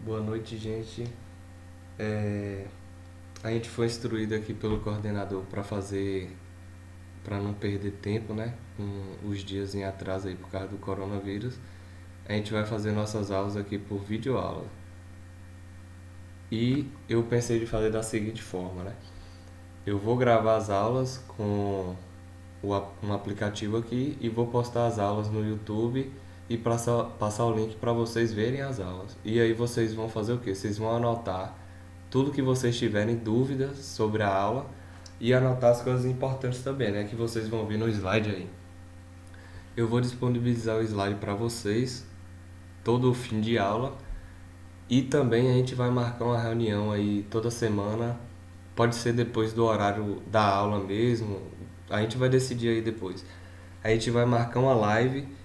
Boa noite, gente. É, a gente foi instruído aqui pelo coordenador para não perder tempo, né? Com os dias em atraso aí por causa do coronavírus. A gente vai fazer nossas aulas aqui por videoaula. E eu pensei de fazer da seguinte forma, né? Eu vou gravar as aulas com um aplicativo aqui e vou postar as aulas no YouTube e passar o link para vocês verem as aulas. E aí vocês vão fazer o quê? Vocês vão anotar tudo que vocês tiverem dúvidas sobre a aula e anotar as coisas importantes também, né? Que vocês vão ver no slide aí. Eu vou disponibilizar o slide para vocês todo o fim de aula e também a gente vai marcar uma reunião aí toda semana. Pode ser depois do horário da aula mesmo. A gente vai decidir aí depois. A gente vai marcar uma live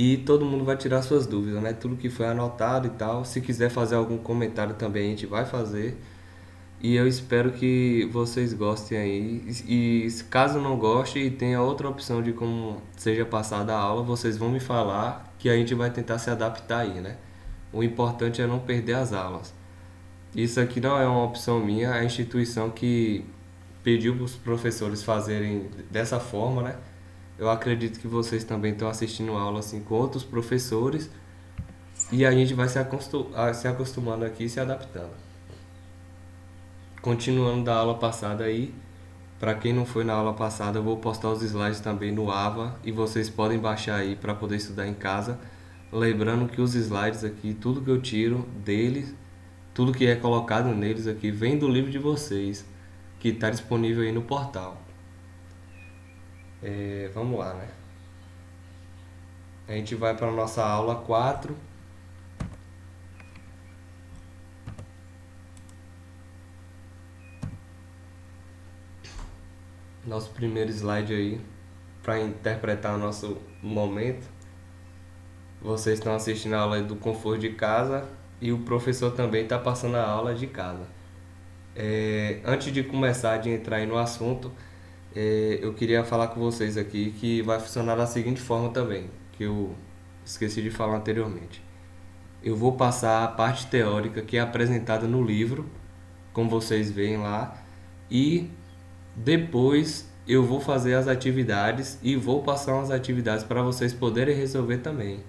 e todo mundo vai tirar suas dúvidas, né? Tudo que foi anotado e tal. Se quiser fazer algum comentário também, a gente vai fazer. E eu espero que vocês gostem aí. Caso não goste e tenha outra opção de como seja passada a aula, vocês vão me falar que a gente vai tentar se adaptar aí, né? O importante é não perder as aulas. Isso aqui não é uma opção minha, é a instituição que pediu para os professores fazerem dessa forma, né? Eu acredito que vocês também estão assistindo aula assim com outros professores e a gente vai se acostumando aqui e se adaptando. Continuando da aula passada aí, para quem não foi na aula passada, eu vou postar os slides também no Ava e vocês podem baixar aí para poder estudar em casa. Lembrando que os slides aqui, tudo que eu tiro deles, tudo que é colocado neles aqui, vem do livro de vocês, que está disponível aí no portal. Vamos lá, né? A gente vai para a nossa aula 4. Nosso primeiro slide aí, para interpretar o nosso momento. Vocês estão assistindo a aula do conforto de casa e o professor também está passando a aula de casa. Antes de começar, de entrar aí no assunto, eu queria falar com vocês aqui que vai funcionar da seguinte forma também, que eu esqueci de falar anteriormente. Eu vou passar a parte teórica que é apresentada no livro, como vocês veem lá, e depois eu vou fazer as atividades e vou passar umas atividades para vocês poderem resolver também.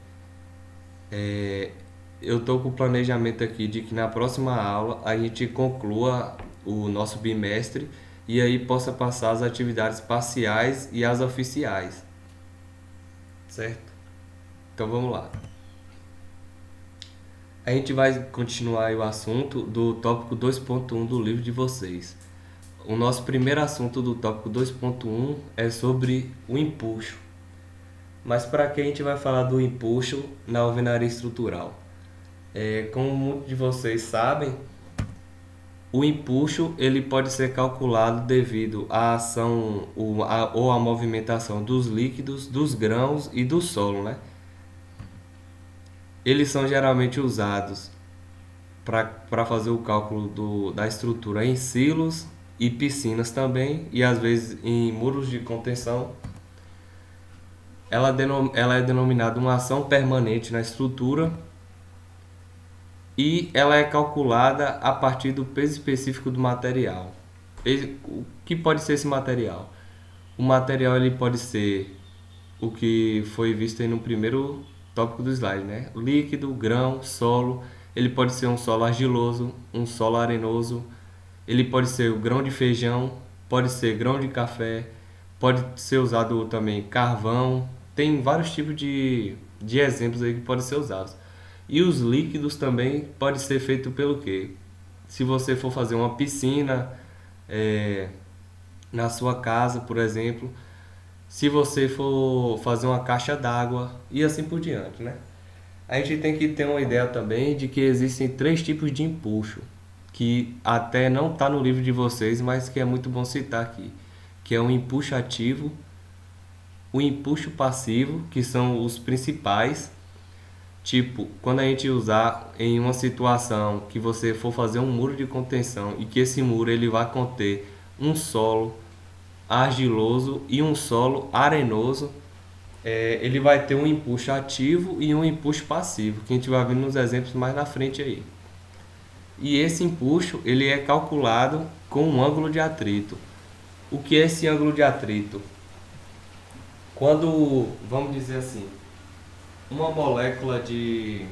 Eu estou com o planejamento aqui de que na próxima aula a gente conclua o nosso bimestre e aí possa passar as atividades parciais e as oficiais, certo? Então vamos lá. A gente vai continuar o assunto do tópico 2.1 do livro de vocês. O nosso primeiro assunto do tópico 2.1 é sobre o empuxo. Mas para que a gente vai falar do empuxo na alvenaria estrutural? Como muitos de vocês sabem, o empuxo ele pode ser calculado devido à ação ou à movimentação dos líquidos, dos grãos e do solo, né? Eles são geralmente usados para fazer o cálculo da estrutura em silos e piscinas também, e às vezes em muros de contenção. Ela é denominada uma ação permanente na estrutura e ela é calculada a partir do peso específico do material. O que pode ser esse material? O material ele pode ser o que foi visto aí no primeiro tópico do slide, né? Líquido, grão, solo. Ele pode ser um solo argiloso, um solo arenoso. Ele pode ser o grão de feijão, pode ser grão de café, pode ser usado também carvão. Tem vários tipos de exemplos aí que podem ser usados. E os líquidos também pode ser feito pelo quê? Se você for fazer uma piscina na sua casa, por exemplo, se você for fazer uma caixa d'água e assim por diante, né? A gente tem que ter uma ideia também de que existem 3 tipos de empuxo, que até não está no livro de vocês, mas que é muito bom citar aqui, que é o empuxo ativo, o empuxo passivo, que são os principais. Tipo, quando a gente usar em uma situação que você for fazer um muro de contenção e que esse muro ele vai conter um solo argiloso e um solo arenoso, ele vai ter um empuxo ativo e um empuxo passivo, que a gente vai ver nos exemplos mais na frente aí. E esse empuxo ele é calculado com um ângulo de atrito. O que é esse ângulo de atrito? Quando, vamos dizer assim, uma molécula de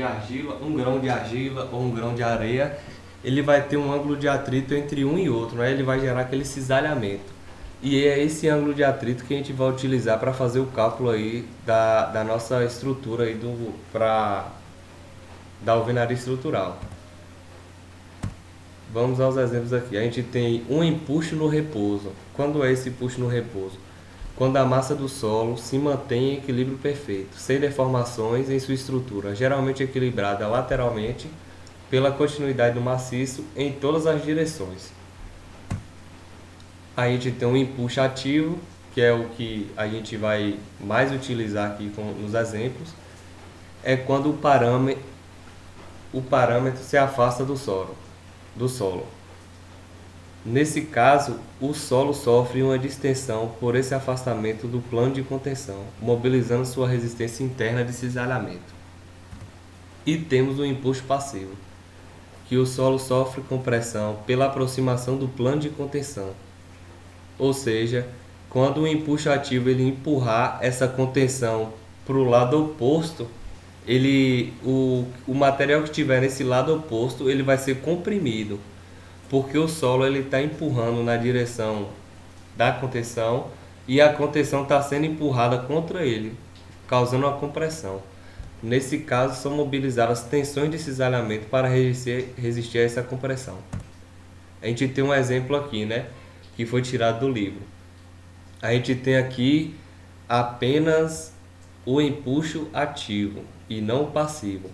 argila, um grão de argila ou um grão de areia, ele vai ter um ângulo de atrito entre um e outro, né? Ele vai gerar aquele cisalhamento. E é esse ângulo de atrito que a gente vai utilizar para fazer o cálculo aí da nossa estrutura aí da alvenaria estrutural. Vamos aos exemplos aqui. A gente tem um empuxo no repouso. Quando é esse empuxo no repouso? Quando a massa do solo se mantém em equilíbrio perfeito, sem deformações em sua estrutura, geralmente equilibrada lateralmente pela continuidade do maciço em todas as direções. A gente tem um empuxo ativo, que é o que a gente vai mais utilizar aqui nos exemplos, é quando o parâmetro se afasta do solo. Nesse caso, o solo sofre uma distensão por esse afastamento do plano de contenção, mobilizando sua resistência interna de cisalhamento. E temos o empuxo passivo, que o solo sofre compressão pela aproximação do plano de contenção. Ou seja, quando o empuxo ativo ele empurrar essa contenção para o lado oposto, o material que estiver nesse lado oposto ele vai ser comprimido, porque o solo ele está empurrando na direção da contenção e a contenção está sendo empurrada contra ele, causando uma compressão. Nesse caso, são mobilizadas tensões de cisalhamento para resistir a essa compressão. A gente tem um exemplo aqui, né, que foi tirado do livro. A gente tem aqui apenas o empuxo ativo e não o passivo,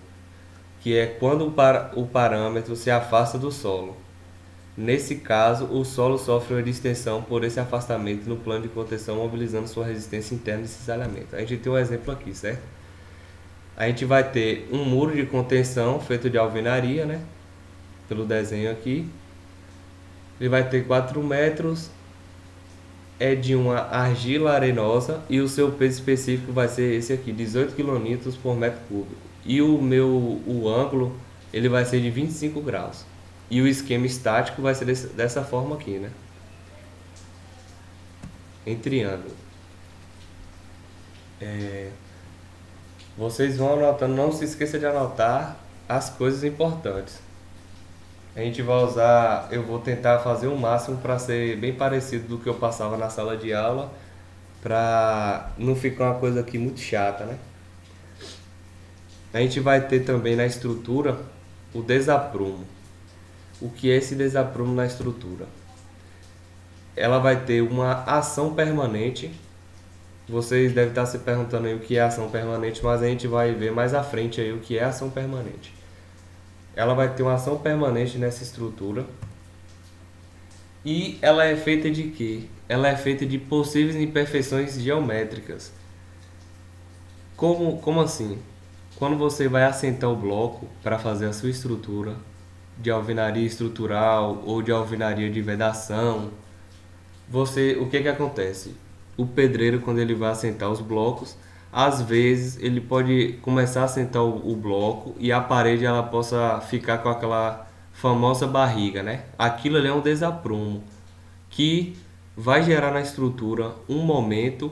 que é quando o parâmetro se afasta do solo. Nesse caso, o solo sofre uma distensão por esse afastamento no plano de contenção, mobilizando sua resistência interna de cisalhamento. A gente tem um exemplo aqui, certo? A gente vai ter um muro de contenção feito de alvenaria, né? Pelo desenho aqui. Ele vai ter 4 metros, é de uma argila arenosa e o seu peso específico vai ser esse aqui, 18 kN por metro cúbico. E o ângulo ele vai ser de 25 graus. E o esquema estático vai ser dessa forma aqui, né? Em triângulo. Vocês vão anotando, não se esqueça de anotar as coisas importantes. A gente vai usar, eu vou tentar fazer o máximo para ser bem parecido do que eu passava na sala de aula, para não ficar uma coisa aqui muito chata, né? A gente vai ter também na estrutura o desaprumo. O que é esse desaprumo na estrutura? Ela vai ter uma ação permanente. Vocês devem estar se perguntando aí o que é ação permanente, mas a gente vai ver mais à frente aí o que é ação permanente. Ela vai ter uma ação permanente nessa estrutura. E ela é feita de quê? Ela é feita de possíveis imperfeições geométricas. Como assim? Quando você vai assentar o bloco para fazer a sua estrutura de alvenaria estrutural ou de alvenaria de vedação, o que acontece? O pedreiro, quando ele vai assentar os blocos, às vezes ele pode começar a assentar o bloco e a parede ela possa ficar com aquela famosa barriga, né? Aquilo ali é um desaprumo que vai gerar na estrutura um momento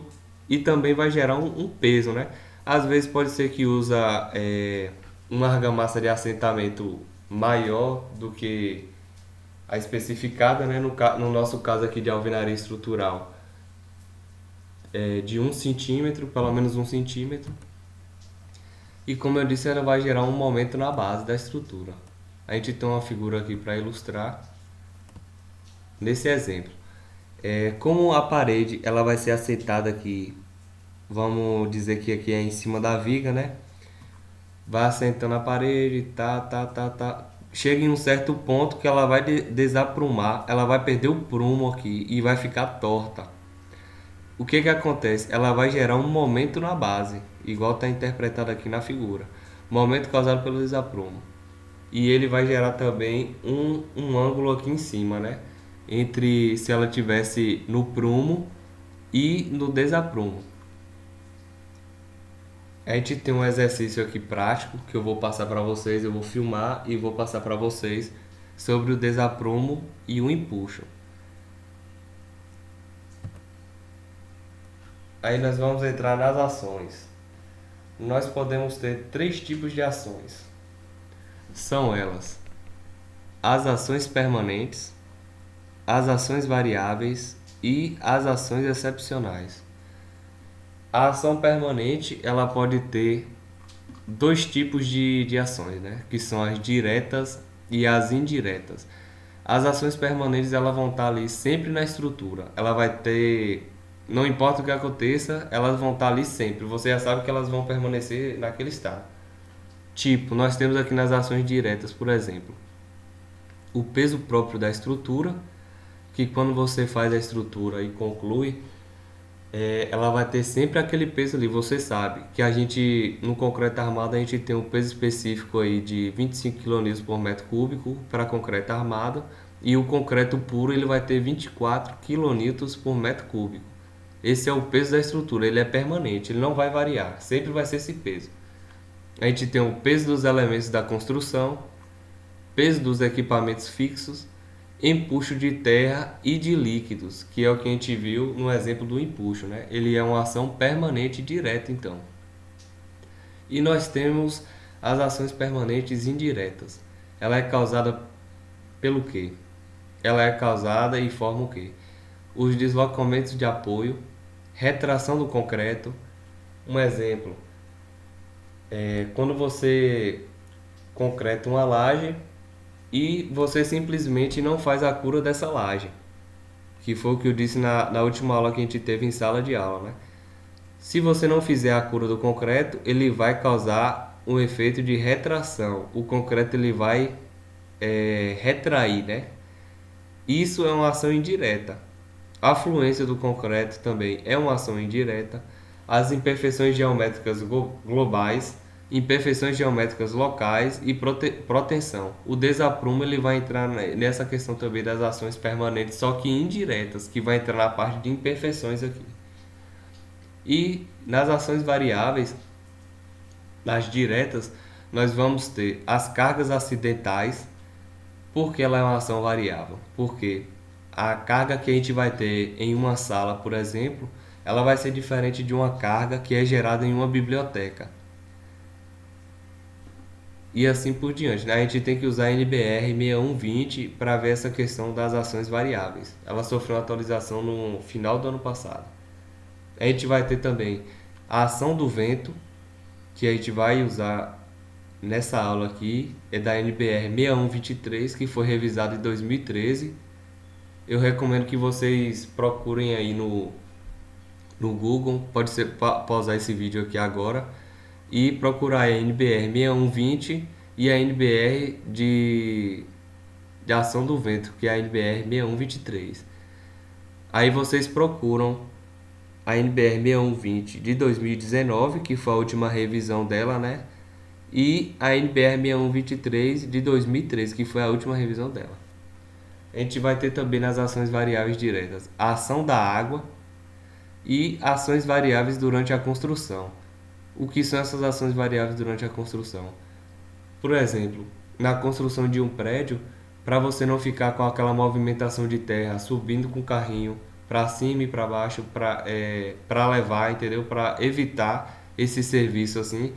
e também vai gerar um peso, né? Às vezes pode ser que usa uma argamassa de assentamento maior do que a especificada, né? No nosso caso aqui de alvenaria estrutural, de 1 centímetro, pelo menos 1 centímetro. E como eu disse, ela vai gerar um momento na base da estrutura. A gente tem uma figura aqui para ilustrar nesse exemplo. Como a parede ela vai ser assentada aqui, vamos dizer que aqui é em cima da viga, né? Vai assentando a parede, tá. Chega em um certo ponto que ela vai desaprumar, ela vai perder o prumo aqui e vai ficar torta. O que acontece? Ela vai gerar um momento na base, igual está interpretado aqui na figura. Momento causado pelo desaprumo. E ele vai gerar também um ângulo aqui em cima, né? Entre se ela tivesse no prumo e no desaprumo. A gente tem um exercício aqui prático que eu vou passar para vocês, eu vou filmar e vou passar para vocês sobre o desaprumo e o empuxo. Aí nós vamos entrar nas ações. Nós podemos ter três tipos de ações. São elas: as ações permanentes, as ações variáveis e as ações excepcionais. A ação permanente, ela pode ter dois tipos de ações, né? Que são as diretas e as indiretas. As ações permanentes, elas vão estar ali sempre na estrutura. Ela vai ter, não importa o que aconteça, elas vão estar ali sempre. Você já sabe que elas vão permanecer naquele estado. Tipo, nós temos aqui nas ações diretas, por exemplo, o peso próprio da estrutura, que quando você faz a estrutura e conclui, ela vai ter sempre aquele peso ali. Você sabe que a gente, no concreto armado, a gente tem um peso específico aí de 25 kN por metro cúbico para concreto armado, e o concreto puro ele vai ter 24 kN por metro cúbico. Esse é o peso da estrutura, ele é permanente, ele não vai variar, sempre vai ser esse peso. A gente tem o peso dos elementos da construção, peso dos equipamentos fixos, empuxo de terra e de líquidos, que é o que a gente viu no exemplo do empuxo, né? Ele é uma ação permanente direta, então. E nós temos as ações permanentes indiretas. Ela é causada pelo quê? Ela é causada e forma o quê? Os deslocamentos de apoio, retração do concreto. Um exemplo, quando você concreta uma laje e você simplesmente não faz a cura dessa laje, que foi o que eu disse na última aula que a gente teve em sala de aula, né? Se você não fizer a cura do concreto, ele vai causar um efeito de retração. O concreto ele vai retrair, né? Isso é uma ação indireta. A fluência do concreto também é uma ação indireta. As imperfeições geométricas globais, imperfeições geométricas locais e proteção. O desaprumo ele vai entrar nessa questão também das ações permanentes, só que indiretas, que vai entrar na parte de imperfeições aqui. E nas ações variáveis, nas diretas, nós vamos ter as cargas acidentais, porque ela é uma ação variável. Porque a carga que a gente vai ter em uma sala, por exemplo, ela vai ser diferente de uma carga que é gerada em uma biblioteca. E assim por diante, né? A gente tem que usar a NBR 6120 para ver essa questão das ações variáveis. Ela sofreu uma atualização no final do ano passado. A gente vai ter também a ação do vento, que a gente vai usar nessa aula aqui, é da NBR 6123, que foi revisada em 2013. Eu recomendo que vocês procurem aí no Google, pode ser pausar esse vídeo aqui agora, e procurar a NBR 6120 e a NBR de ação do vento, que é a NBR 6123. Aí vocês procuram a NBR 6120 de 2019, que foi a última revisão dela, né? E a NBR 6123 de 2013, que foi a última revisão dela. A gente vai ter também nas ações variáveis diretas a ação da água e ações variáveis durante a construção. O que são essas ações variáveis durante a construção? Por exemplo, na construção de um prédio, para você não ficar com aquela movimentação de terra subindo com o carrinho para cima e para baixo para levar, entendeu? Para evitar esse serviço assim,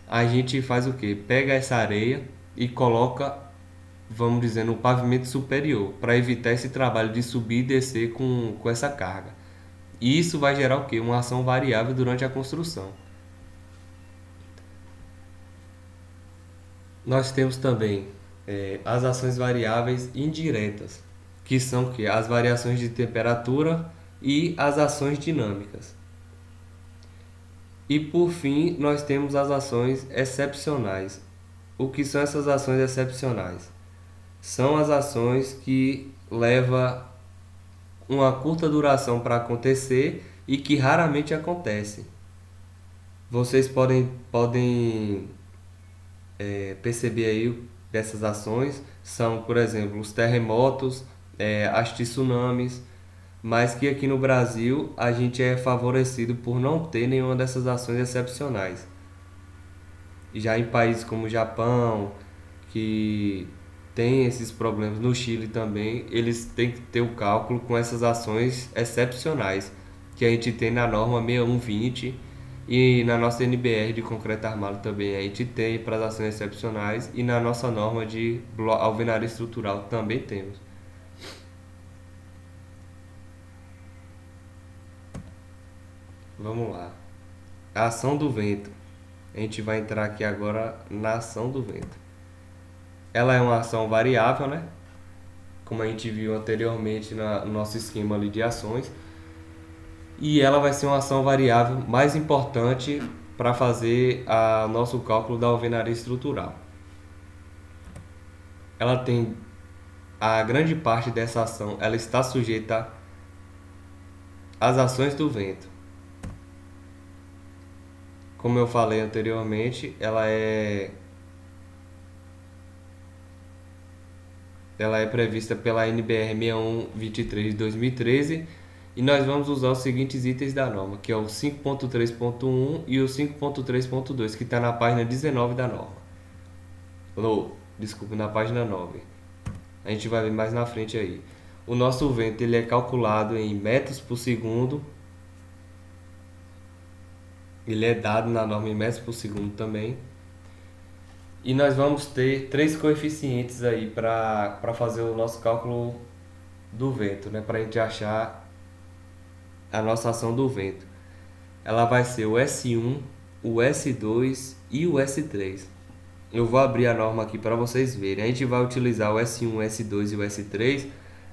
a gente faz o que? Pega essa areia e coloca, vamos dizer, no pavimento superior, para evitar esse trabalho de subir e descer com essa carga. E isso vai gerar o que? Uma ação variável durante a construção. Nós temos também as ações variáveis indiretas, que são que as variações de temperatura e as ações dinâmicas. E por fim, nós temos as ações excepcionais. O que são essas ações excepcionais? São as ações que levam uma curta duração para acontecer e que raramente acontecem. Vocês podem perceber aí dessas ações são, por exemplo, os terremotos, as tsunamis, mas que aqui no Brasil a gente é favorecido por não ter nenhuma dessas ações excepcionais. Já em países como o Japão, que tem esses problemas, no Chile também, eles têm que ter o cálculo com essas ações excepcionais que a gente tem na norma 6120 e na nossa NBR de concreto armado também a gente tem para as ações excepcionais e na nossa norma de alvenaria estrutural também temos. Vamos lá. A ação do vento. A gente vai entrar aqui agora na ação do vento. Ela é uma ação variável, né? Como a gente viu anteriormente no nosso esquema ali de ações. E ela vai ser uma ação variável mais importante para fazer o nosso cálculo da alvenaria estrutural. Ela tem a grande parte dessa ação, ela está sujeita às ações do vento. Como eu falei anteriormente, ela é prevista pela NBR 6123 de 2013 e nós vamos usar os seguintes itens da norma, que é o 5.3.1 e o 5.3.2, que está na página 19 da norma. Desculpa, na página 9. A gente vai ver mais na frente aí. O nosso vento ele é calculado em metros por segundo. Ele é dado na norma em metros por segundo também. E nós vamos ter três coeficientes aí para fazer o nosso cálculo do vento, né? Para a gente achar a nossa ação do vento. Ela vai ser o S1, o S2 e o S3. Eu vou abrir a norma aqui para vocês verem. A gente vai utilizar o S1, o S2 e o S3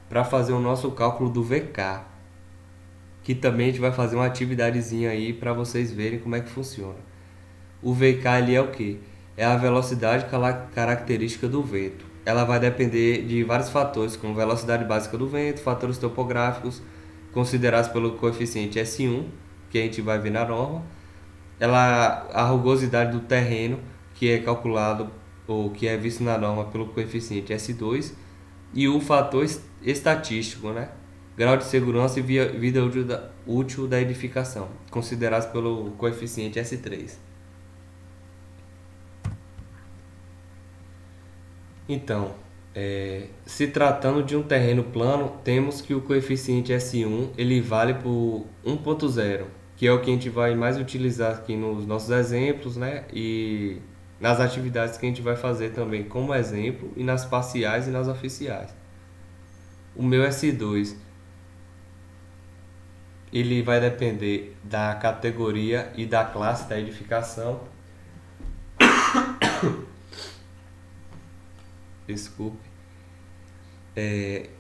para fazer o nosso cálculo do VK. Que também a gente vai fazer uma atividadezinha aí para vocês verem como é que funciona. O VK ele é o que? É a velocidade característica do vento. Ela vai depender de vários fatores, como velocidade básica do vento, fatores topográficos, considerados pelo coeficiente S1, que a gente vai ver na norma. A rugosidade do terreno, que é calculado ou que é visto na norma pelo coeficiente S2. E o fator estatístico, né? Grau de segurança e vida útil da edificação, considerados pelo coeficiente S3. Então, se tratando de um terreno plano, temos que o coeficiente S1 ele vale por 1.0, que é o que a gente vai mais utilizar aqui nos nossos exemplos, né? E nas atividades que a gente vai fazer também como exemplo, e nas parciais e nas oficiais. O meu S2 ele vai depender da categoria e da classe da edificação. Desculpe.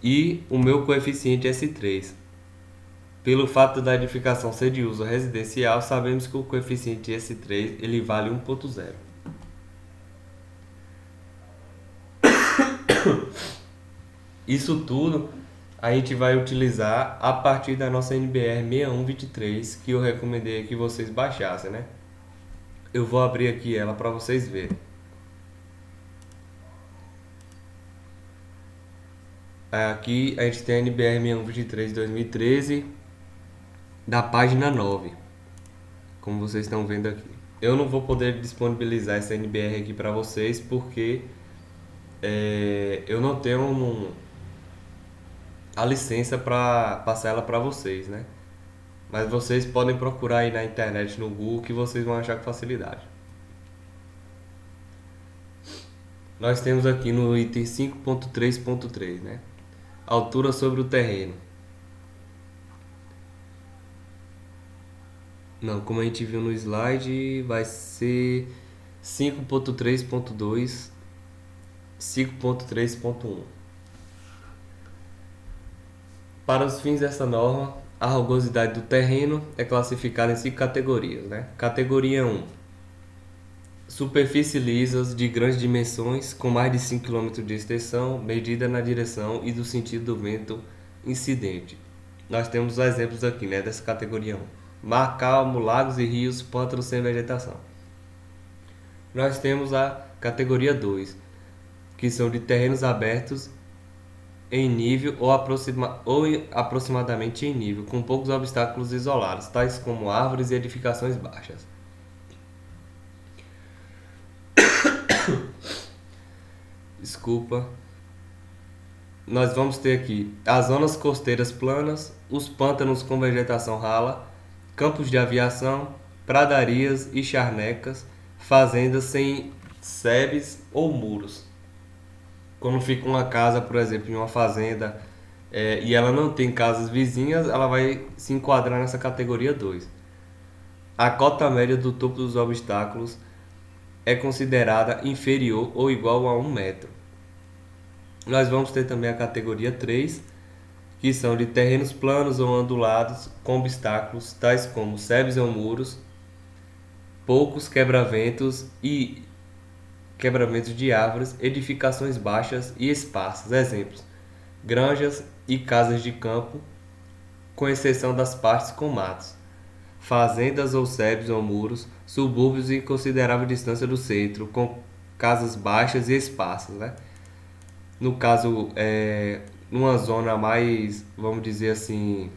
E o meu coeficiente S3. Pelo fato da edificação ser de uso residencial, sabemos que o coeficiente S3 ele vale 1.0. Isso tudo a gente vai utilizar a partir da nossa NBR 6123, que eu recomendei que vocês baixassem, né? Eu vou abrir aqui ela para vocês verem. Aqui a gente tem a NBR 6123 de 2013, da página 9, como vocês estão vendo aqui. Eu não vou poder disponibilizar essa NBR aqui para vocês, porque eu não tenho a licença para passar ela para vocês, né? Mas vocês podem procurar aí na internet, no Google, que vocês vão achar com facilidade. Nós temos aqui no item 5.3.3, né? Altura sobre o terreno. Não, como a gente viu no slide, vai ser 5.3.2, 5.3.1. Para os fins dessa norma, a rugosidade do terreno é classificada em 5 categorias, né? Categoria 1. Superfícies lisas de grandes dimensões, com mais de 5 km de extensão, medida na direção e do sentido do vento incidente. Nós temos exemplos aqui, né, dessa categoria 1. Mar calmo, lagos e rios, pântanos sem vegetação. Nós temos a categoria 2, que são de terrenos abertos em nível ou aproximadamente em nível, com poucos obstáculos isolados, tais como árvores e edificações baixas. desculpa, nós vamos ter aqui as zonas costeiras planas, os pântanos com vegetação rala, campos de aviação, pradarias e charnecas, fazendas sem sebes ou muros. Quando fica uma casa, por exemplo, em uma fazenda, e ela não tem casas vizinhas, ela vai se enquadrar nessa categoria 2. A cota média do topo dos obstáculos é considerada inferior ou igual a 1 metro. Nós vamos ter também a categoria 3, que são de terrenos planos ou ondulados com obstáculos tais como sebes ou muros, poucos quebra-ventos e quebramentos de árvores, edificações baixas e esparsas. Exemplos: granjas e casas de campo, com exceção das partes com matos, fazendas ou sebes ou muros, subúrbios em considerável distância do centro, com casas baixas e esparsas, né? No caso, numa zona mais, vamos dizer assim,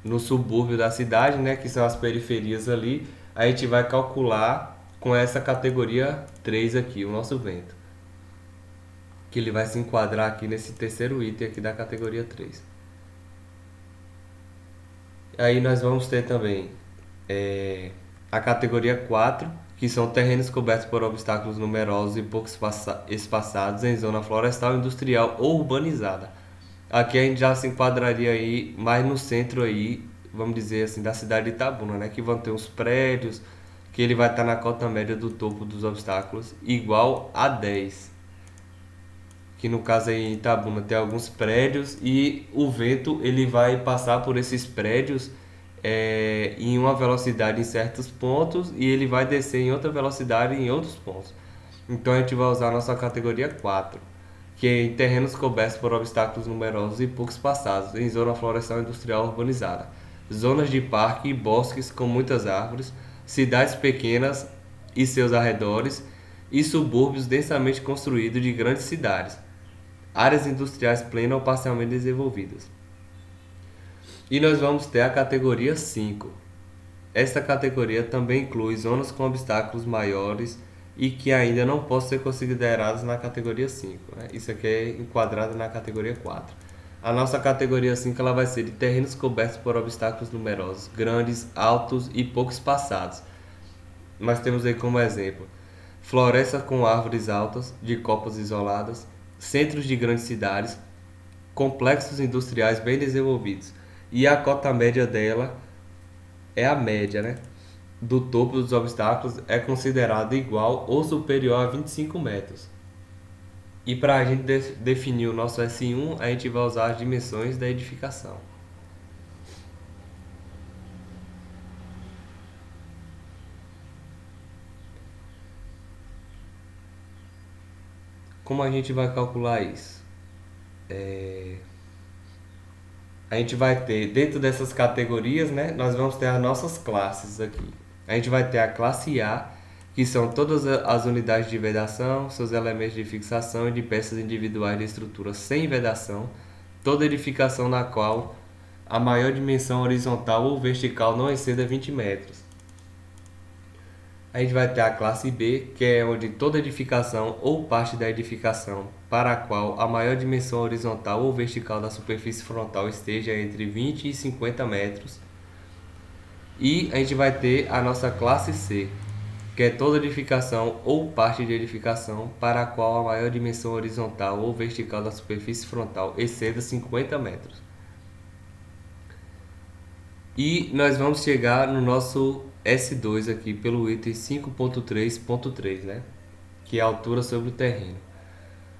no subúrbio da cidade, né, que são as periferias ali, a gente vai calcular com essa categoria 3 aqui, o nosso vento, que ele vai se enquadrar aqui nesse terceiro item aqui da categoria 3. Aí nós vamos ter também a categoria 4, que são terrenos cobertos por obstáculos numerosos e pouco espaçados em zona florestal, industrial ou urbanizada. Aqui a gente já se enquadraria aí mais no centro aí, vamos dizer assim, da cidade de Itabuna, né? Que vão ter uns prédios, que ele vai estar na cota média do topo dos obstáculos, igual a 10. Que no caso aí em Itabuna tem alguns prédios e o vento ele vai passar por esses prédios em uma velocidade em certos pontos e ele vai descer em outra velocidade em outros pontos. Então a gente vai usar a nossa categoria 4, que é em terrenos cobertos por obstáculos numerosos e pouco espaçados, em zona florestal industrial urbanizada, zonas de parque e bosques com muitas árvores, cidades pequenas e seus arredores e subúrbios densamente construídos de grandes cidades, áreas industriais plenas ou parcialmente desenvolvidas. E nós vamos ter a categoria 5. Esta categoria também inclui zonas com obstáculos maiores e que ainda não possam ser consideradas na categoria 5. Né? Isso aqui é enquadrado na categoria 4. A nossa categoria 5 ela vai ser de terrenos cobertos por obstáculos numerosos, grandes, altos e pouco espaçados. Nós temos aí como exemplo floresta com árvores altas, de copas isoladas, centros de grandes cidades, complexos industriais bem desenvolvidos. E a cota média dela é a média, né? Do topo dos obstáculos é considerada igual ou superior a 25 metros. E para a gente definir o nosso S1, a gente vai usar as dimensões da edificação. Como a gente vai calcular isso? A gente vai ter, dentro dessas categorias, né, nós vamos ter as nossas classes aqui. A gente vai ter a classe A, que são todas as unidades de vedação, seus elementos de fixação e de peças individuais de estrutura sem vedação, toda edificação na qual a maior dimensão horizontal ou vertical não exceda 20 metros. A gente vai ter a classe B, que é onde toda edificação ou parte da edificação para a qual a maior dimensão horizontal ou vertical da superfície frontal esteja entre 20 e 50 metros. E a gente vai ter a nossa classe C, que é toda edificação ou parte de edificação para a qual a maior dimensão horizontal ou vertical da superfície frontal exceda 50 metros. E nós vamos chegar no nosso S2 aqui pelo item 5.3.3, né? Que é a altura sobre o terreno.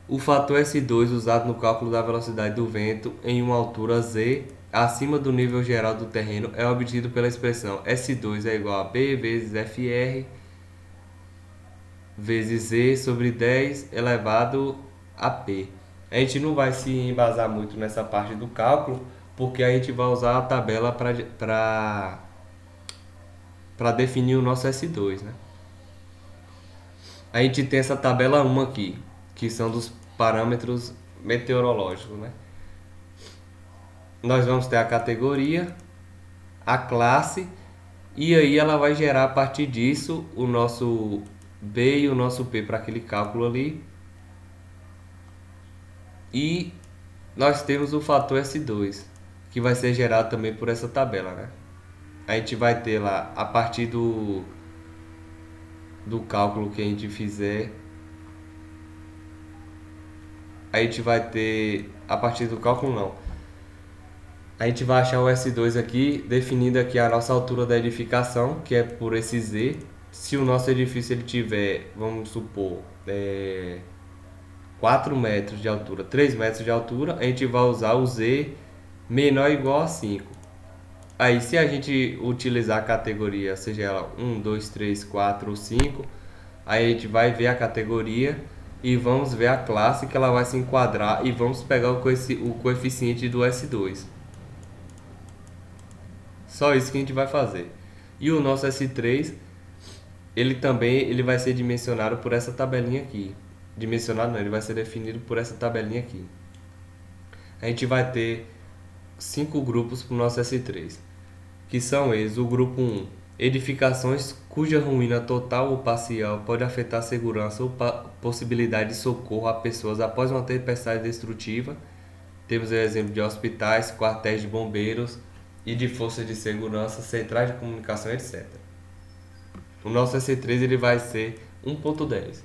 O fator S2 usado no cálculo da velocidade do vento em uma altura Z acima do nível geral do terreno é obtido pela expressão S2 é igual a B vezes FR vezes Z sobre 10 elevado a P. A gente não vai se embasar muito nessa parte do cálculo, porque a gente vai usar a tabela para definir o nosso S2, né? A gente tem essa tabela 1 aqui, que são dos parâmetros meteorológicos, né? Nós vamos ter a categoria, a classe, e aí ela vai gerar a partir disso o nosso B e o nosso P para aquele cálculo ali. E nós temos o fator S2, que vai ser gerado também por essa tabela, né? A gente vai ter lá, a partir do cálculo que a gente fizer, a gente vai ter, a partir do cálculo não, a gente vai achar o S2 aqui, definindo aqui a nossa altura da edificação, que é por esse Z. Se o nosso edifício ele tiver, vamos supor, 4 metros de altura, 3 metros de altura, a gente vai usar o Z menor ou igual a 5. Aí, se a gente utilizar a categoria, seja ela 1, 2, 3, 4 ou 5, aí a gente vai ver a categoria e vamos ver a classe que ela vai se enquadrar e vamos pegar o coeficiente do S2. Só isso que a gente vai fazer. E o nosso S3, ele vai ser dimensionado por essa tabelinha aqui. Dimensionado não, ele vai ser definido por essa tabelinha aqui. A gente vai ter 5 grupos para o nosso S3, que são eles: o grupo 1, edificações cuja ruína total ou parcial pode afetar a segurança ou possibilidade de socorro a pessoas após uma tempestade destrutiva. Temos o exemplo de hospitais, quartéis de bombeiros e de forças de segurança, centrais de comunicação, etc. O nosso S3 ele vai ser 1.10.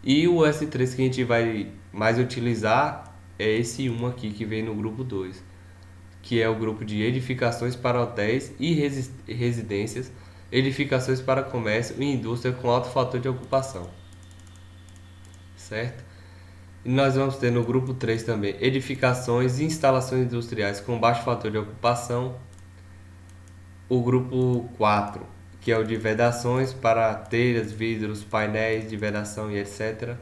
E o S3 que a gente vai mais utilizar é esse 1 aqui, que vem no grupo 2, que é o grupo de edificações para hotéis e residências, edificações para comércio e indústria com alto fator de ocupação. Certo? E nós vamos ter no grupo 3 também edificações e instalações industriais com baixo fator de ocupação. O grupo 4, que é o de vedações para telhas, vidros, painéis de vedação e etc.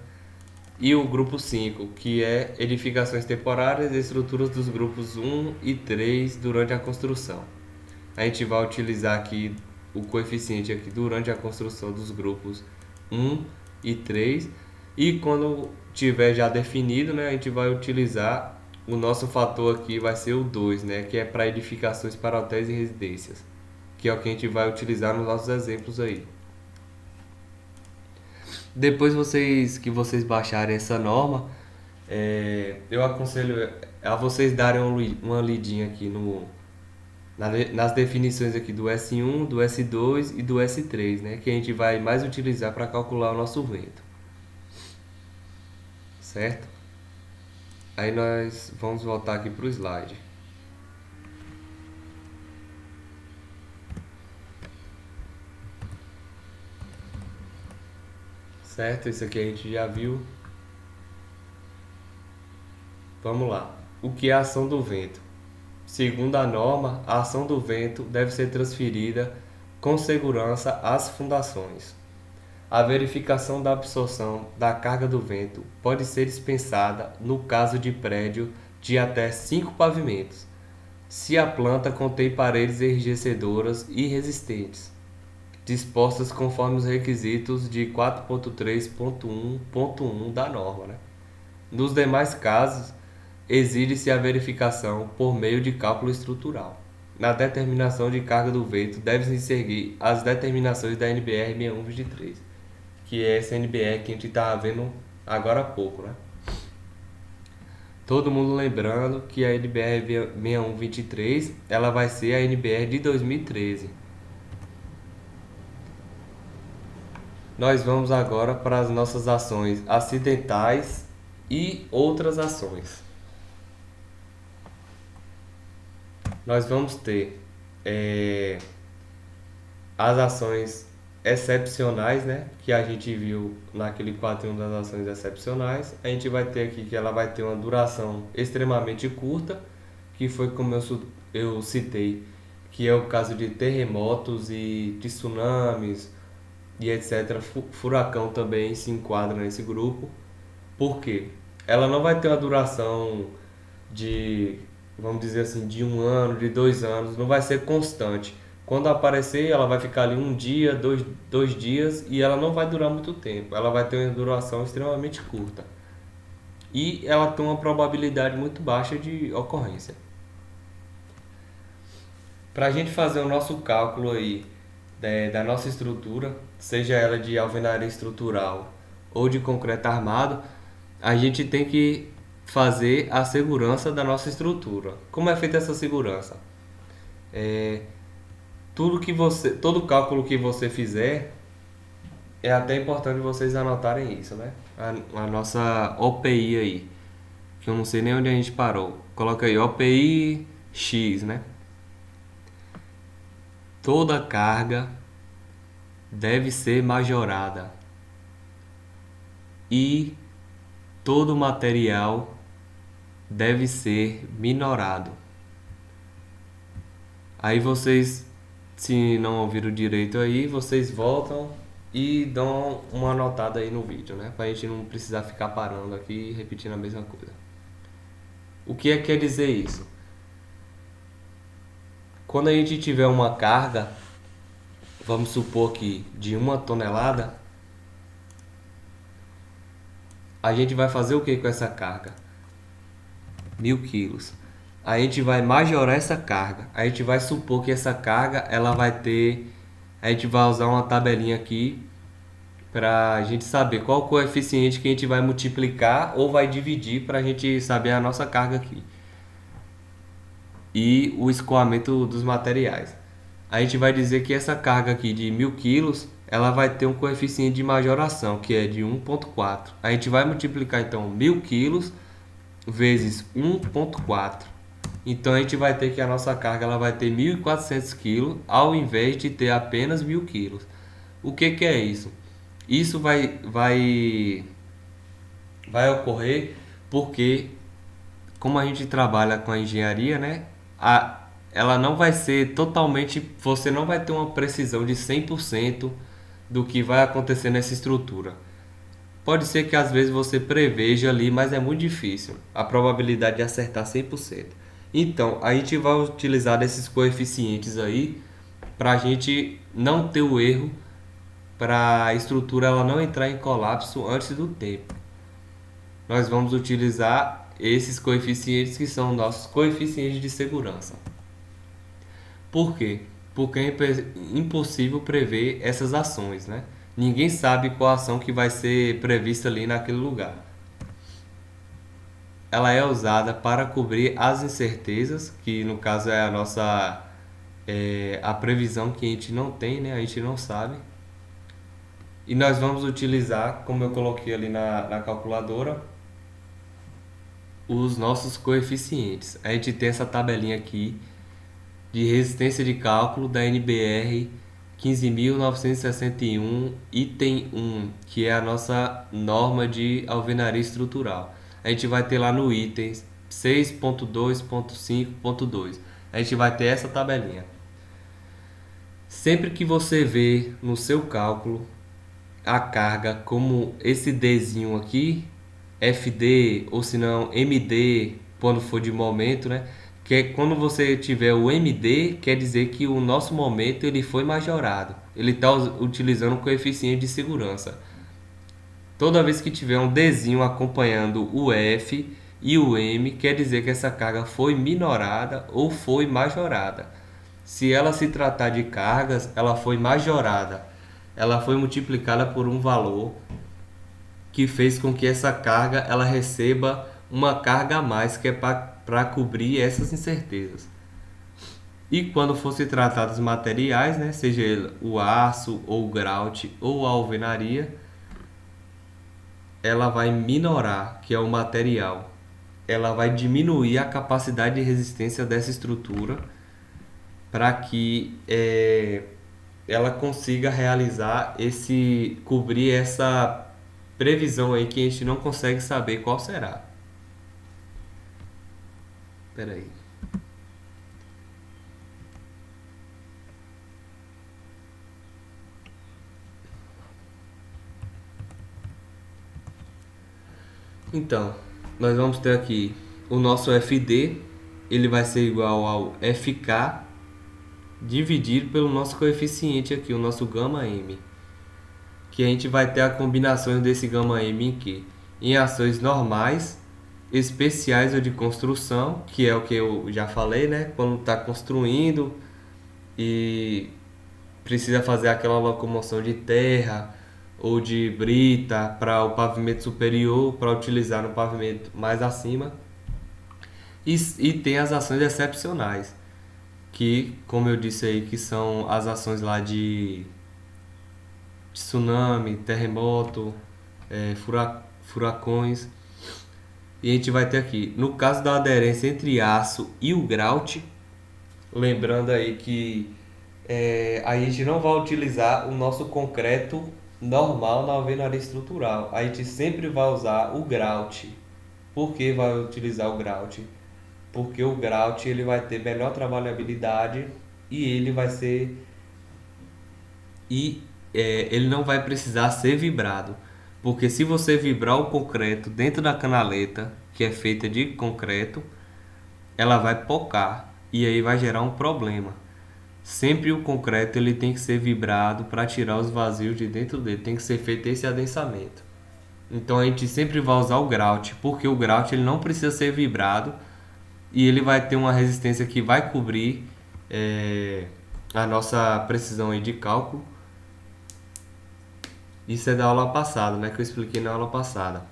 E o grupo 5, que é edificações temporárias e estruturas dos grupos 1 e 3 durante a construção. A gente vai utilizar aqui o coeficiente aqui durante a construção dos grupos 1 e 3. E quando tiver já definido, né, a gente vai utilizar o nosso fator aqui, vai ser o 2, né, que é para edificações para hotéis e residências, que é o que a gente vai utilizar nos nossos exemplos aí. Depois que vocês baixarem essa norma, eu aconselho a vocês darem uma lidinha aqui nas definições aqui do S1, do S2 e do S3, né, que a gente vai mais utilizar para calcular o nosso vento. Certo? Aí nós vamos voltar aqui para o slide. Certo? Isso aqui a gente já viu. Vamos lá. O que é a ação do vento? Segundo a norma, a ação do vento deve ser transferida com segurança às fundações. A verificação da absorção da carga do vento pode ser dispensada no caso de prédio de até 5 pavimentos, se a planta contém paredes enrijecedoras e resistentes, dispostas conforme os requisitos de 4.3.1.1 da norma, né? Nos demais casos, exige-se a verificação por meio de cálculo estrutural. Na determinação de carga do vento, deve-se seguir as determinações da NBR 6123, que é essa NBR que a gente estava vendo agora há pouco, né? Todo mundo lembrando que a NBR 6123, ela vai ser a NBR de 2013. Nós vamos agora para as nossas ações acidentais e outras ações. Nós vamos ter as ações excepcionais, né, que a gente viu naquele quadrinho das ações excepcionais. A gente vai ter aqui que ela vai ter uma duração extremamente curta, que foi como eu citei, que é o caso de terremotos e tsunamis e etc. Furacão também se enquadra nesse grupo. Por quê? Ela não vai ter uma duração de, vamos dizer assim, de 1 ano, de 2 anos, não vai ser constante. Quando aparecer, ela vai ficar ali 1 dia, dois dias, e ela não vai durar muito tempo. Ela vai ter uma duração extremamente curta. E ela tem uma probabilidade muito baixa de ocorrência. Para a gente fazer o nosso cálculo aí da nossa estrutura, seja ela de alvenaria estrutural ou de concreto armado, a gente tem que fazer a segurança da nossa estrutura. Como é feita essa segurança? Todo cálculo que você fizer, é até importante vocês anotarem isso, né? A nossa OPI aí, que eu não sei nem onde a gente parou. Coloca aí OPI X, né? Toda carga deve ser majorada e todo material deve ser minorado. Aí vocês, se não ouviram direito aí, vocês voltam e dão uma anotada aí no vídeo, né? Pra gente não precisar ficar parando aqui e repetindo a mesma coisa. O que é que quer dizer isso? Quando a gente tiver uma carga, vamos supor que de 1 tonelada, a gente vai fazer o que com essa carga? 1.000 quilos. A gente vai majorar essa carga. A gente vai supor que essa carga ela vai ter. A gente vai usar uma tabelinha aqui para a gente saber qual o coeficiente que a gente vai multiplicar ou vai dividir para a gente saber a nossa carga aqui. E o escoamento dos materiais. A gente vai dizer que essa carga aqui de 1.000 quilos ela vai ter um coeficiente de majoração que é de 1,4. A gente vai multiplicar então 1.000 quilos vezes 1,4. Então a gente vai ter que a nossa carga ela vai ter 1.400 kg ao invés de ter apenas 1.000 kg. O que é isso? Isso vai ocorrer porque, como a gente trabalha com a engenharia, né? Ela não vai ser totalmente, você não vai ter uma precisão de 100% do que vai acontecer nessa estrutura. Pode ser que às vezes você preveja ali, mas é muito difícil a probabilidade de acertar 100%. Então, a gente vai utilizar esses coeficientes aí para a gente não ter o erro, para a estrutura ela não entrar em colapso antes do tempo. Nós vamos utilizar esses coeficientes que são nossos coeficientes de segurança. Por quê? Porque é impossível prever essas ações, né? Ninguém sabe qual ação que vai ser prevista ali naquele lugar. Ela é usada para cobrir as incertezas, que no caso é a previsão que a gente não tem, né? A gente não sabe. E nós vamos utilizar, como eu coloquei ali na calculadora, os nossos coeficientes. A gente tem essa tabelinha aqui de resistência de cálculo da NBR 15.961, item 1, que é a nossa norma de alvenaria estrutural. A gente vai ter lá no item 6.2.5.2. A gente vai ter essa tabelinha. Sempre que você vê no seu cálculo a carga como esse Dzinho aqui, FD ou se não MD, quando for de momento, né? Que é quando você tiver o MD, quer dizer que o nosso momento ele foi majorado. Ele está utilizando o coeficiente de segurança. Toda vez que tiver um Dzinho acompanhando o F e o M, quer dizer que essa carga foi minorada ou foi majorada. Se ela se tratar de cargas, ela foi majorada. Ela foi multiplicada por um valor que fez com que essa carga ela receba uma carga a mais, que é para cobrir essas incertezas. E quando for se tratar dos materiais, né, seja ele o aço, ou o grout, ou a alvenaria, ela vai minorar, que é o material. Ela vai diminuir a capacidade de resistência dessa estrutura para que ela consiga realizar cobrir essa previsão aí que a gente não consegue saber qual será. Espera aí. Então, nós vamos ter aqui o nosso FD, ele vai ser igual ao FK dividido pelo nosso coeficiente aqui, o nosso gama M. Que a gente vai ter a combinação desse gama M em quê? Em ações normais, especiais ou de construção, que é o que eu já falei, né? Quando está construindo e precisa fazer aquela locomoção de terra ou de brita para o pavimento superior, para utilizar no pavimento mais acima. E tem as ações excepcionais, que, como eu disse aí, que são as ações lá de tsunami, terremoto, furacões. E a gente vai ter aqui, no caso da aderência entre aço e o grout, lembrando aí que a gente não vai utilizar o nosso concreto normal na alvenaria estrutural. A gente sempre vai usar o grout. Por que vai utilizar o grout? Porque o grout ele vai ter melhor trabalhabilidade e ele vai ser ele não vai precisar ser vibrado. Porque se você vibrar o concreto dentro da canaleta, que é feita de concreto, ela vai pocar e aí vai gerar um problema. Sempre o concreto ele tem que ser vibrado para tirar os vazios de dentro dele, tem que ser feito esse adensamento. Então a gente sempre vai usar o grout, porque o grout ele não precisa ser vibrado e ele vai ter uma resistência que vai cobrir a nossa precisão aí de cálculo. Isso é da aula passada, né, que eu expliquei na aula passada.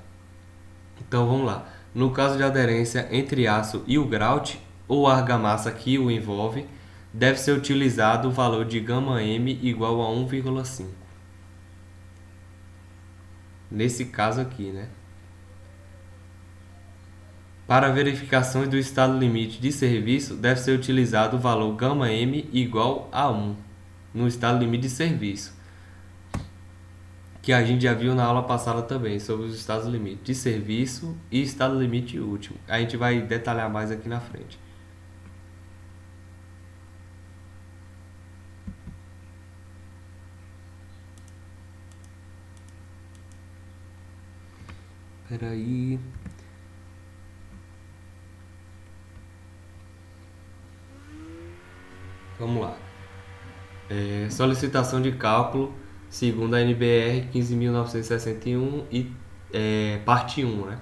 Então vamos lá. No caso de aderência entre aço e o grout, ou argamassa que o envolve, deve ser utilizado o valor de γm igual a 1,5. Nesse caso aqui, né? Para verificações do estado limite de serviço, deve ser utilizado o valor γm igual a 1 no estado limite de serviço, que a gente já viu na aula passada também, sobre os estados limite de serviço e estado limite último. A gente vai detalhar mais aqui na frente. Peraí. Vamos lá. Solicitação de cálculo segundo a NBR 15.961 e parte 1, né?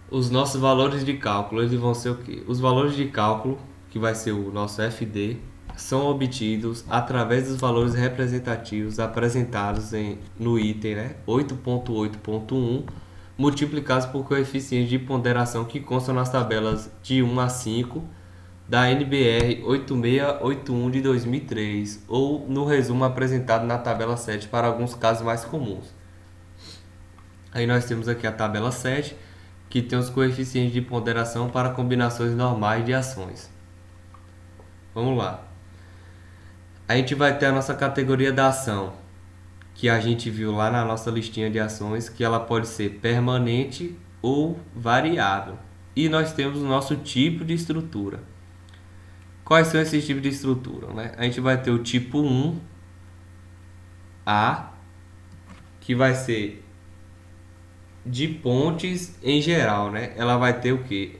Os nossos valores de cálculo, eles vão ser o quê? Os valores de cálculo, que vai ser o nosso FD, são obtidos através dos valores representativos apresentados no item, né, 8.8.1, multiplicados por coeficientes de ponderação que constam nas tabelas de 1 a 5 da NBR 8681 de 2003, ou no resumo apresentado na tabela 7 para alguns casos mais comuns. Aí nós temos aqui a tabela 7, que tem os coeficientes de ponderação para combinações normais de ações. Vamos lá. A gente vai ter a nossa categoria da ação, que a gente viu lá na nossa listinha de ações, que ela pode ser permanente ou variável. E nós temos o nosso tipo de estrutura. Quais são esses tipos de estrutura, né? A gente vai ter o tipo 1A, que vai ser de pontes em geral, né? Ela vai ter o quê?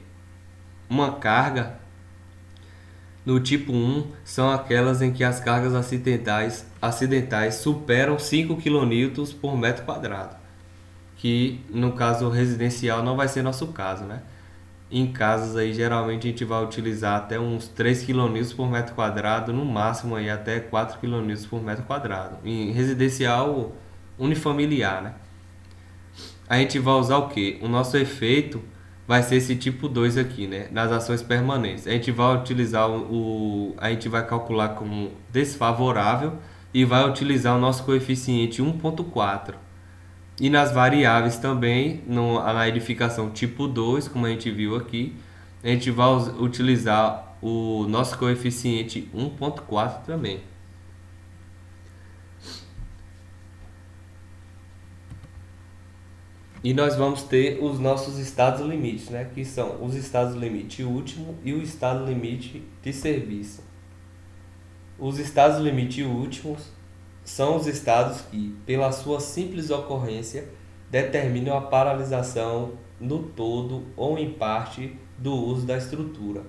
Uma carga. No tipo 1 são aquelas em que as cargas acidentais superam 5 kN por metro quadrado, que no caso residencial não vai ser nosso caso, né? Em casas aí geralmente a gente vai utilizar até uns 3 kN por metro quadrado, no máximo aí até 4 kN por metro quadrado. Em residencial unifamiliar, né? A gente vai usar o que? O nosso efeito vai ser esse tipo 2 aqui, né? Nas ações permanentes. A gente vai utilizar a gente vai calcular como desfavorável e vai utilizar o nosso coeficiente 1.4. E nas variáveis também, na edificação tipo 2, como a gente viu aqui, a gente vai utilizar o nosso coeficiente 1.4 também. E nós vamos ter os nossos estados limites, né? Que são os estados limite último e o estado limite de serviço. Os estados limite últimos são os estados que, pela sua simples ocorrência, determinam a paralisação no todo ou em parte do uso da estrutura.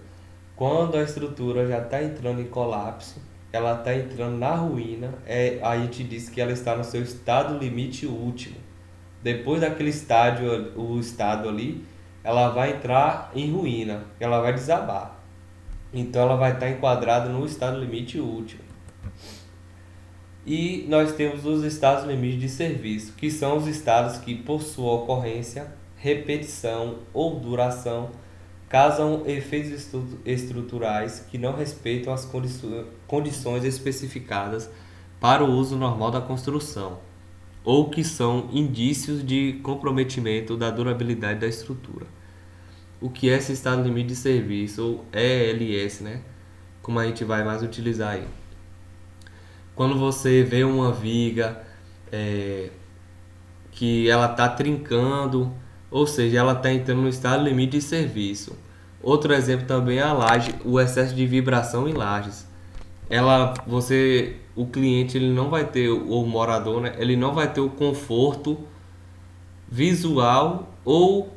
Quando a estrutura já está entrando em colapso, ela está entrando na ruína, a gente diz que ela está no seu estado limite último. Depois daquele o estado ali, ela vai entrar em ruína, ela vai desabar. Então ela vai estar enquadrada no estado limite último. E nós temos os estados limites de serviço, que são os estados que, por sua ocorrência, repetição ou duração, causam efeitos estruturais que não respeitam as condições especificadas para o uso normal da construção, ou que são indícios de comprometimento da durabilidade da estrutura. O que é esse estado limite de serviço, ou ELS, né? Como a gente vai mais utilizar aí. Quando você vê uma viga que ela está trincando, ou seja, ela está entrando no estado limite de serviço. Outro exemplo também é a laje, o excesso de vibração em lajes. O cliente ele não vai ter, o morador, né, ele não vai ter o conforto visual ou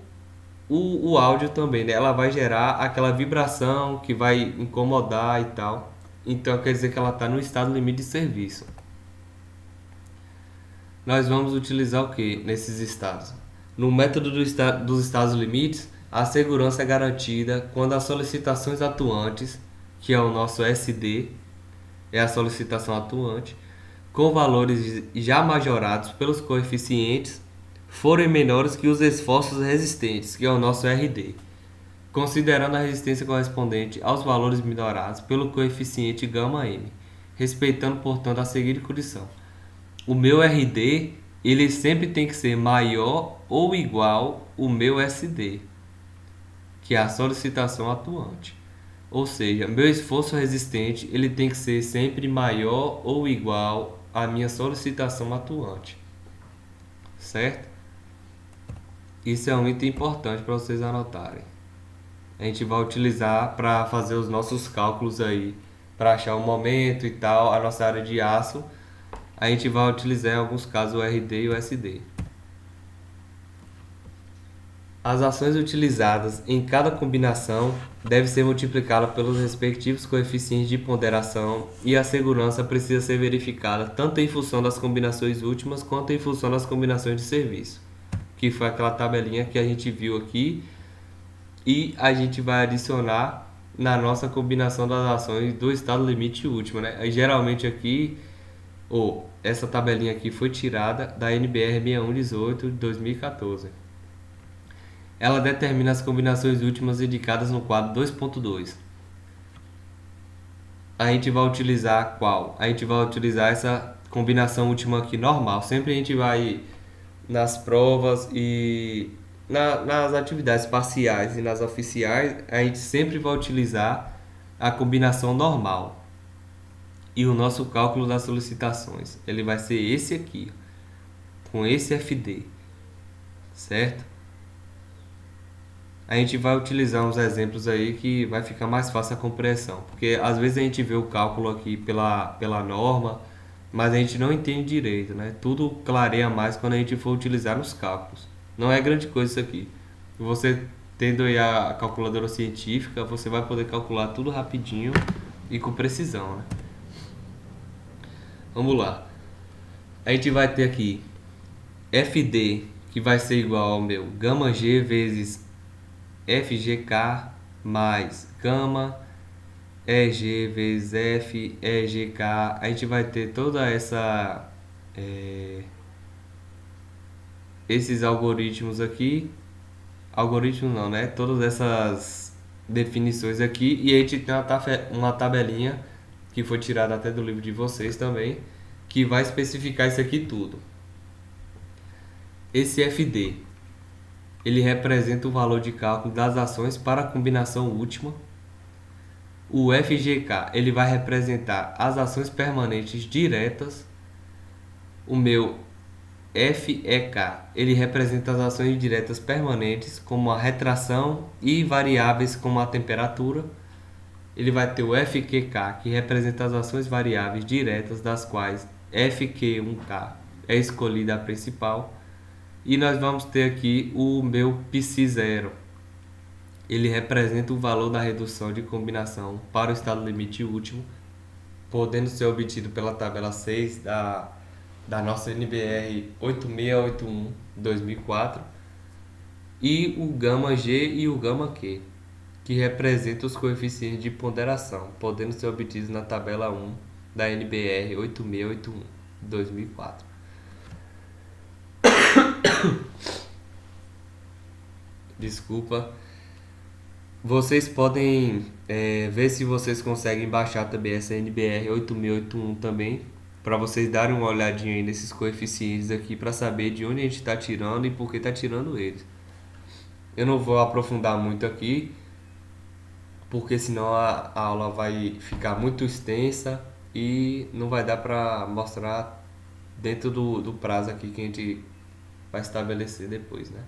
o áudio também, né? Ela vai gerar aquela vibração que vai incomodar e tal. Então quer dizer que ela está no estado limite de serviço. Nós vamos utilizar o que nesses estados? No método dos estados limites, a segurança é garantida quando as solicitações atuantes, que é o nosso SD, é a solicitação atuante, com valores já majorados pelos coeficientes, forem menores que os esforços resistentes, que é o nosso RD, considerando a resistência correspondente aos valores minorados pelo coeficiente γm, respeitando, portanto, a seguinte condição. O meu RD, ele sempre tem que ser maior ou igual ao meu SD, que é a solicitação atuante. Ou seja, meu esforço resistente, ele tem que ser sempre maior ou igual à minha solicitação atuante. Certo? Isso é um item importante para vocês anotarem. A gente vai utilizar para fazer os nossos cálculos aí, para achar o momento e tal, a nossa área de aço. A gente vai utilizar em alguns casos o RD e o SD. As ações utilizadas em cada combinação devem ser multiplicadas pelos respectivos coeficientes de ponderação e a segurança precisa ser verificada tanto em função das combinações últimas quanto em função das combinações de serviço, que foi aquela tabelinha que a gente viu aqui, e a gente vai adicionar na nossa combinação das ações do estado limite último, né? Geralmente aqui, essa tabelinha aqui foi tirada da NBR 6118 de 2014. Ela determina as combinações últimas indicadas no quadro 2.2. A gente vai utilizar qual? A gente vai utilizar essa combinação última aqui normal. Sempre a gente vai nas provas e nas atividades parciais e nas oficiais, a gente sempre vai utilizar a combinação normal. E o nosso cálculo das solicitações, ele vai ser esse aqui, com esse FD, certo? A gente vai utilizar uns exemplos aí que vai ficar mais fácil a compreensão, porque às vezes a gente vê o cálculo aqui pela norma, mas a gente não entende direito, né? Tudo clareia mais quando a gente for utilizar nos cálculos. Não é grande coisa isso aqui. Você tendo aí a calculadora científica, você vai poder calcular tudo rapidinho e com precisão, né? Vamos lá. A gente vai ter aqui FD, que vai ser igual ao meu gama G vezes FGK mais gama EG vezes F EGK. A gente vai ter toda esses algoritmos aqui, algoritmos não, né? Todas essas definições aqui, e a gente tem uma tabelinha que foi tirada até do livro de vocês também, que vai especificar isso aqui tudo. Esse FD, ele representa o valor de cálculo das ações para a combinação última. O FGK, ele vai representar as ações permanentes diretas. O meu FEK, ele representa as ações diretas permanentes, como a retração e variáveis como a temperatura. Ele vai ter o FQK, que representa as ações variáveis diretas, das quais FQ1K é escolhida a principal. E nós vamos ter aqui o meu Psi0. Ele representa o valor da redução de combinação para o estado limite último, podendo ser obtido pela tabela 6 da nossa NBR 8681/2004. E o gama G e o gama Q, que representam os coeficientes de ponderação, podendo ser obtidos na tabela 1 da NBR 8681 de 2004. Desculpa. Vocês podem ver se vocês conseguem baixar também essa NBR 8681 também, para vocês darem uma olhadinha aí nesses coeficientes aqui para saber de onde a gente está tirando e por que está tirando eles. Eu não vou aprofundar muito aqui, porque senão a aula vai ficar muito extensa e não vai dar para mostrar dentro do prazo aqui que a gente vai estabelecer depois, né?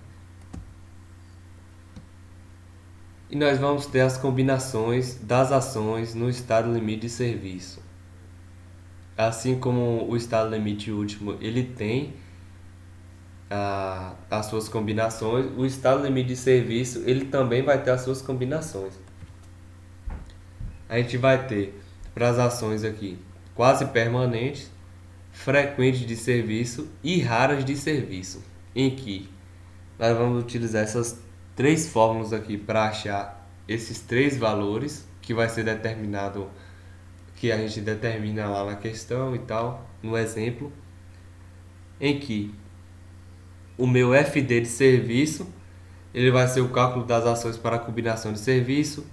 E nós vamos ter as combinações das ações no estado limite de serviço. Assim como o estado limite último, ele tem as suas combinações, o estado limite de serviço, ele também vai ter as suas combinações. A gente vai ter para as ações aqui quase permanentes, frequentes de serviço e raras de serviço, em que nós vamos utilizar essas três fórmulas aqui para achar esses três valores que vai ser determinado, que a gente determina lá na questão e tal, no exemplo, em que o meu FD de serviço, ele vai ser o cálculo das ações para a combinação de serviço,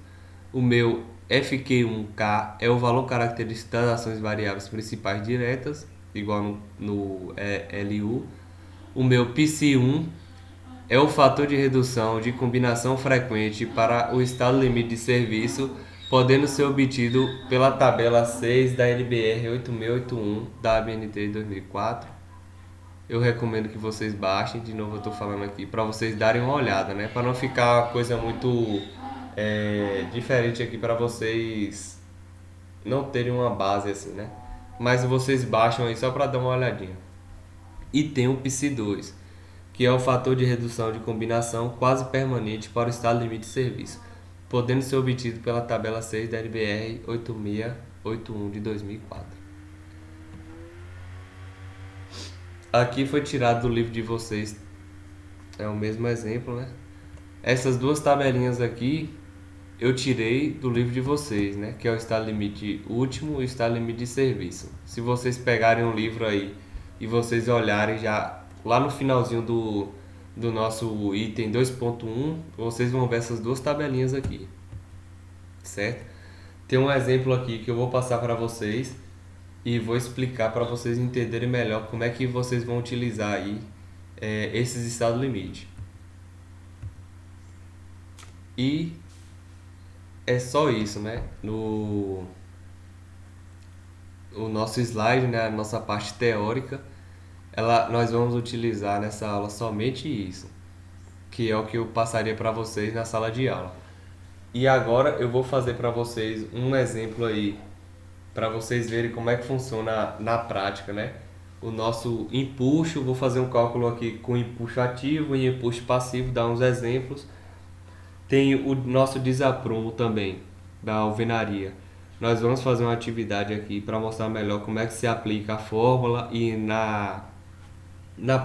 o meu FQ1K é o valor característico das ações variáveis principais diretas, igual no LU, o meu PC1 é o fator de redução de combinação frequente para o estado limite de serviço, podendo ser obtido pela tabela 6 da NBR 8681 da ABNT de 2004. Eu recomendo que vocês baixem, de novo eu estou falando aqui, para vocês darem uma olhada, né? Para não ficar uma coisa muito diferente aqui para vocês não terem uma base assim, né? Mas vocês baixam aí só para dar uma olhadinha. E tem o PC2, que é o fator de redução de combinação quase permanente para o estado limite de serviço, podendo ser obtido pela tabela 6 da NBR 8681 de 2004. Aqui foi tirado do livro de vocês, é o mesmo exemplo, né? Essas duas tabelinhas aqui eu tirei do livro de vocês, né? Que é o estado limite último e o estado limite de serviço. Se vocês pegarem um livro aí e vocês olharem já lá no finalzinho do nosso item 2.1, vocês vão ver essas duas tabelinhas aqui, certo? Tem um exemplo aqui que eu vou passar para vocês e vou explicar para vocês entenderem melhor como é que vocês vão utilizar aí esses estados limite. E é só isso, né? O nosso slide, né? A nossa parte teórica, nós vamos utilizar nessa aula somente isso, que é o que eu passaria para vocês na sala de aula. E agora eu vou fazer para vocês um exemplo aí, para vocês verem como é que funciona na prática, né? O nosso empuxo, vou fazer um cálculo aqui com empuxo ativo e empuxo passivo, dar uns exemplos. Tem o nosso desaprumo também, da alvenaria. Nós vamos fazer uma atividade aqui para mostrar melhor como é que se aplica a fórmula e na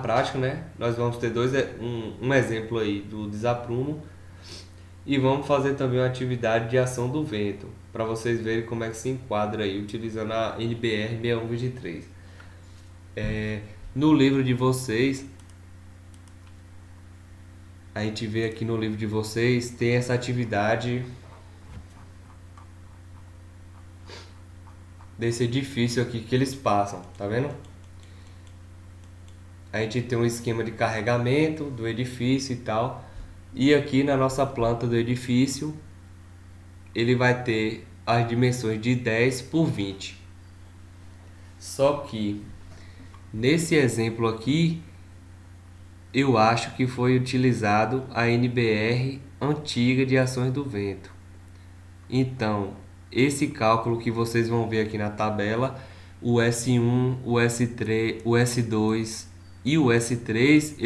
prática, né? Nós vamos ter um exemplo aí do desaprumo e vamos fazer também uma atividade de ação do vento, para vocês verem como é que se enquadra aí, utilizando a NBR 6123. No livro de vocês, a gente vê aqui no livro de vocês, tem essa atividade desse edifício aqui que eles passam, tá vendo? A gente tem um esquema de carregamento do edifício e tal. E aqui na nossa planta do edifício, ele vai ter as dimensões de 10 por 20. Só que nesse exemplo aqui, eu acho que foi utilizado a NBR antiga de ações do vento. Então, esse cálculo que vocês vão ver aqui na tabela, o S1, o S3, o S2 e o S3,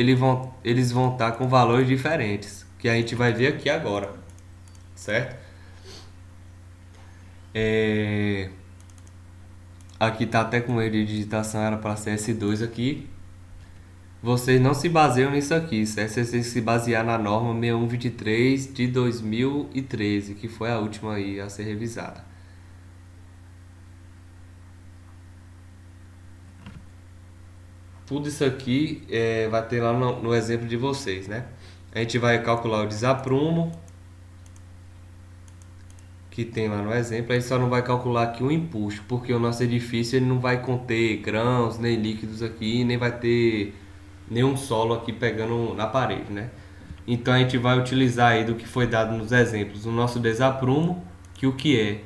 eles vão estar com valores diferentes, que a gente vai ver aqui agora, certo? Aqui tá até com erro de digitação, era para ser S2 aqui. Vocês não se baseiam nisso aqui, certo? Vocês têm que se basear na norma 6123 de 2013, que foi a última aí a ser revisada. tudo isso aqui vai ter lá no exemplo de vocês, né? A gente vai calcular o desaprumo, que tem lá no exemplo. A gente só não vai calcular aqui o empuxo, porque o nosso edifício ele não vai conter grãos, nem líquidos aqui, nem vai ter nenhum solo aqui pegando na parede, né? Então a gente vai utilizar aí do que foi dado nos exemplos o nosso desaprumo, que o que é?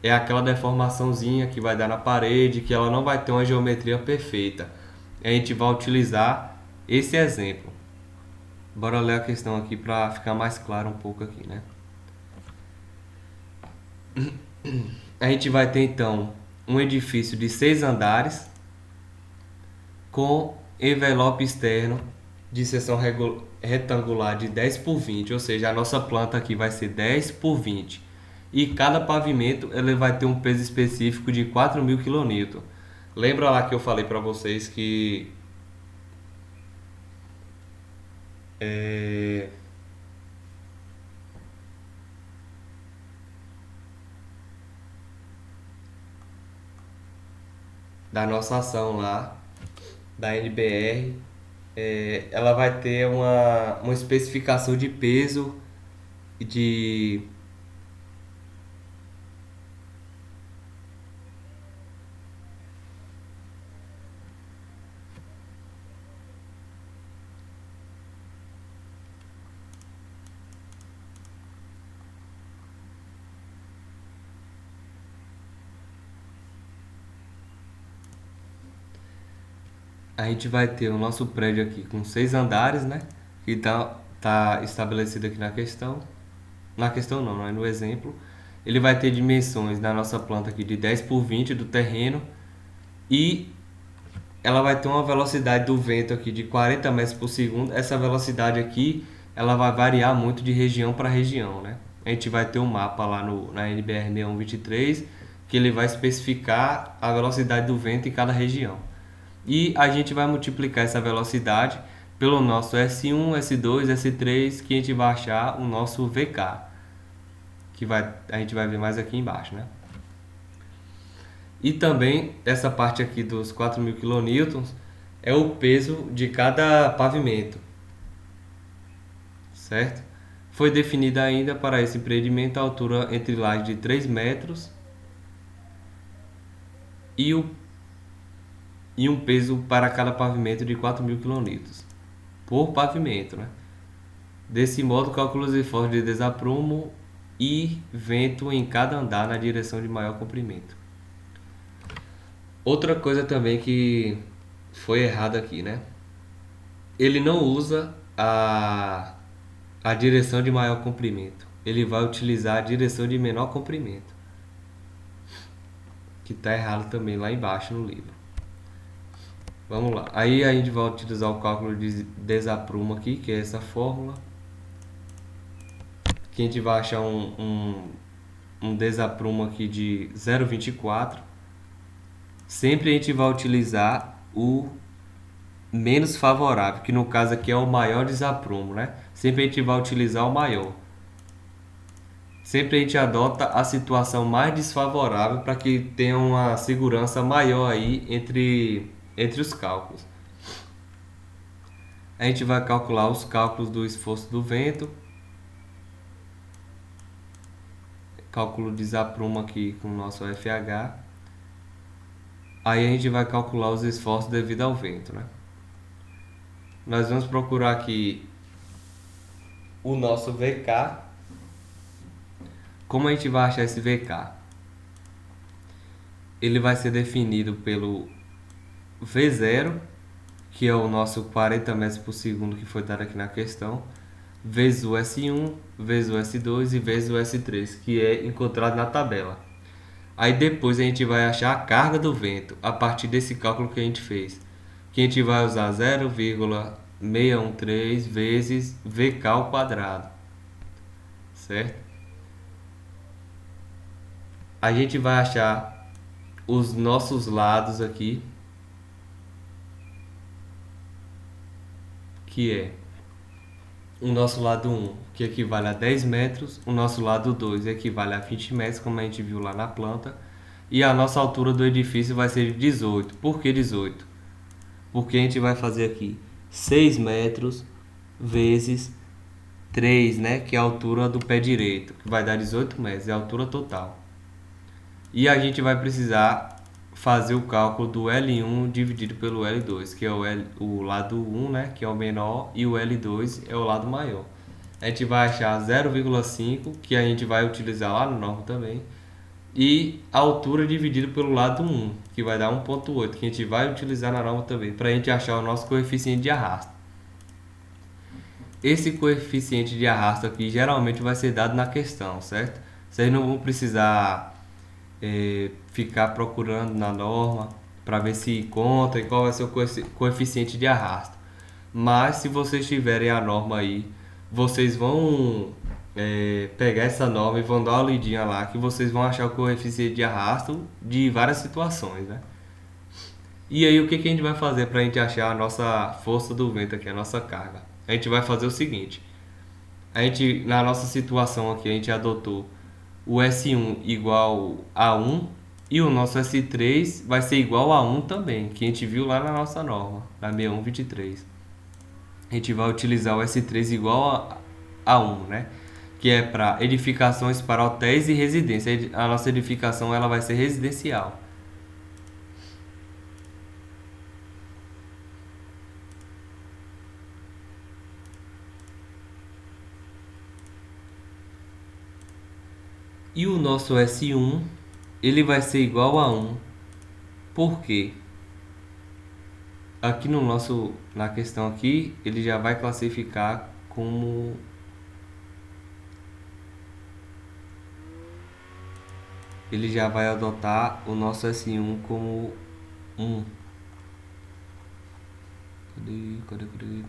É aquela deformaçãozinha que vai dar na parede, que ela não vai ter uma geometria perfeita. A gente vai utilizar esse exemplo. Bora ler a questão aqui para ficar mais claro um pouco aqui, né? A gente vai ter então um edifício de 6 andares com envelope externo de seção retangular de 10 por 20, ou seja, a nossa planta aqui vai ser 10 por 20. E cada pavimento ele vai ter um peso específico de 4.000 kN. Lembra lá que eu falei para vocês que da nossa ação lá, da NBR, ela vai ter uma especificação de peso e de a gente vai ter o nosso prédio aqui com 6 andares, né? Que tá estabelecido aqui na questão. Na questão não é no exemplo. Ele vai ter dimensões na nossa planta aqui de 10 por 20 do terreno. E ela vai ter uma velocidade do vento aqui de 40 metros por segundo. Essa velocidade aqui, ela vai variar muito de região para região, né? A gente vai ter um mapa lá na NBR 6123, que ele vai especificar a velocidade do vento em cada região. E a gente vai multiplicar essa velocidade pelo nosso S1, S2, S3, que a gente vai achar o nosso VK, que a gente vai ver mais aqui embaixo, né? E também essa parte aqui dos 4.000 kN é o peso de cada pavimento, certo? Foi definida ainda para esse empreendimento a altura entre lajes de 3 metros e um peso para cada pavimento de 4.000 kN por pavimento, né? Desse modo, calcula os esforços de desaprumo e vento em cada andar na direção de maior comprimento. Outra coisa também que foi errada aqui, né? Ele não usa a direção de maior comprimento. Ele vai utilizar a direção de menor comprimento, que está errado também lá embaixo no livro. Vamos lá. Aí a gente vai utilizar o cálculo de desaprumo aqui, que é essa fórmula. Que a gente vai achar um desaprumo aqui de 0,24. Sempre a gente vai utilizar o menos favorável, que no caso aqui é o maior desaprumo, né? Sempre a gente vai utilizar o maior. Sempre a gente adota a situação mais desfavorável para que tenha uma segurança maior aí entre os cálculos. A gente vai calcular os cálculos do esforço do vento. Cálculo desaprumo aqui com o nosso FH. Aí a gente vai calcular os esforços devido ao vento, né? Nós vamos procurar aqui o nosso VK. Como a gente vai achar esse VK? Ele vai ser definido pelo V0, que é o nosso 40 metros por segundo que foi dado aqui na questão, vezes o S1, vezes o S2 e vezes o S3, que é encontrado na tabela. Aí depois a gente vai achar a carga do vento a partir desse cálculo que a gente fez, que a gente vai usar 0,613 vezes VK ao quadrado, certo? A gente vai achar os nossos lados aqui, que é o nosso lado 1, que equivale a 10 metros, o nosso lado 2 equivale a 20 metros, como a gente viu lá na planta, e a nossa altura do edifício vai ser 18. Por que 18? Porque a gente vai fazer aqui 6 metros vezes 3, né? Que é a altura do pé direito, que vai dar 18 metros, é a altura total. E a gente vai precisar fazer o cálculo do L1 dividido pelo L2, que é o lado 1, né? Que é o menor, e o L2 é o lado maior. A gente vai achar 0,5, que a gente vai utilizar lá no norma também, e a altura dividido pelo lado 1, que vai dar 1,8, que a gente vai utilizar na norma também, para a gente achar o nosso coeficiente de arrasto. Esse coeficiente de arrasto aqui geralmente vai ser dado na questão, certo? Vocês não vão precisar ficar procurando na norma para ver se encontra e qual vai ser o coeficiente de arrasto. Mas se vocês tiverem a norma aí, vocês vão pegar essa norma e vão dar uma lidinha lá, que vocês vão achar o coeficiente de arrasto de várias situações, né? E aí o que a gente vai fazer para a gente achar a nossa força do vento aqui, a nossa carga? A gente vai fazer o seguinte: a gente, na nossa situação aqui, a gente adotou o S1 igual a 1 e o nosso S3 vai ser igual a 1 também, que a gente viu lá na nossa norma, na 6123. A gente vai utilizar o S3 igual a 1, né? Que é para edificações para hotéis e residência. A nossa edificação ela vai ser residencial. E o nosso S1 ele vai ser igual a 1. Por quê? Aqui na questão aqui, ele já vai classificar como ele já vai adotar o nosso S1 como 1. Cadê?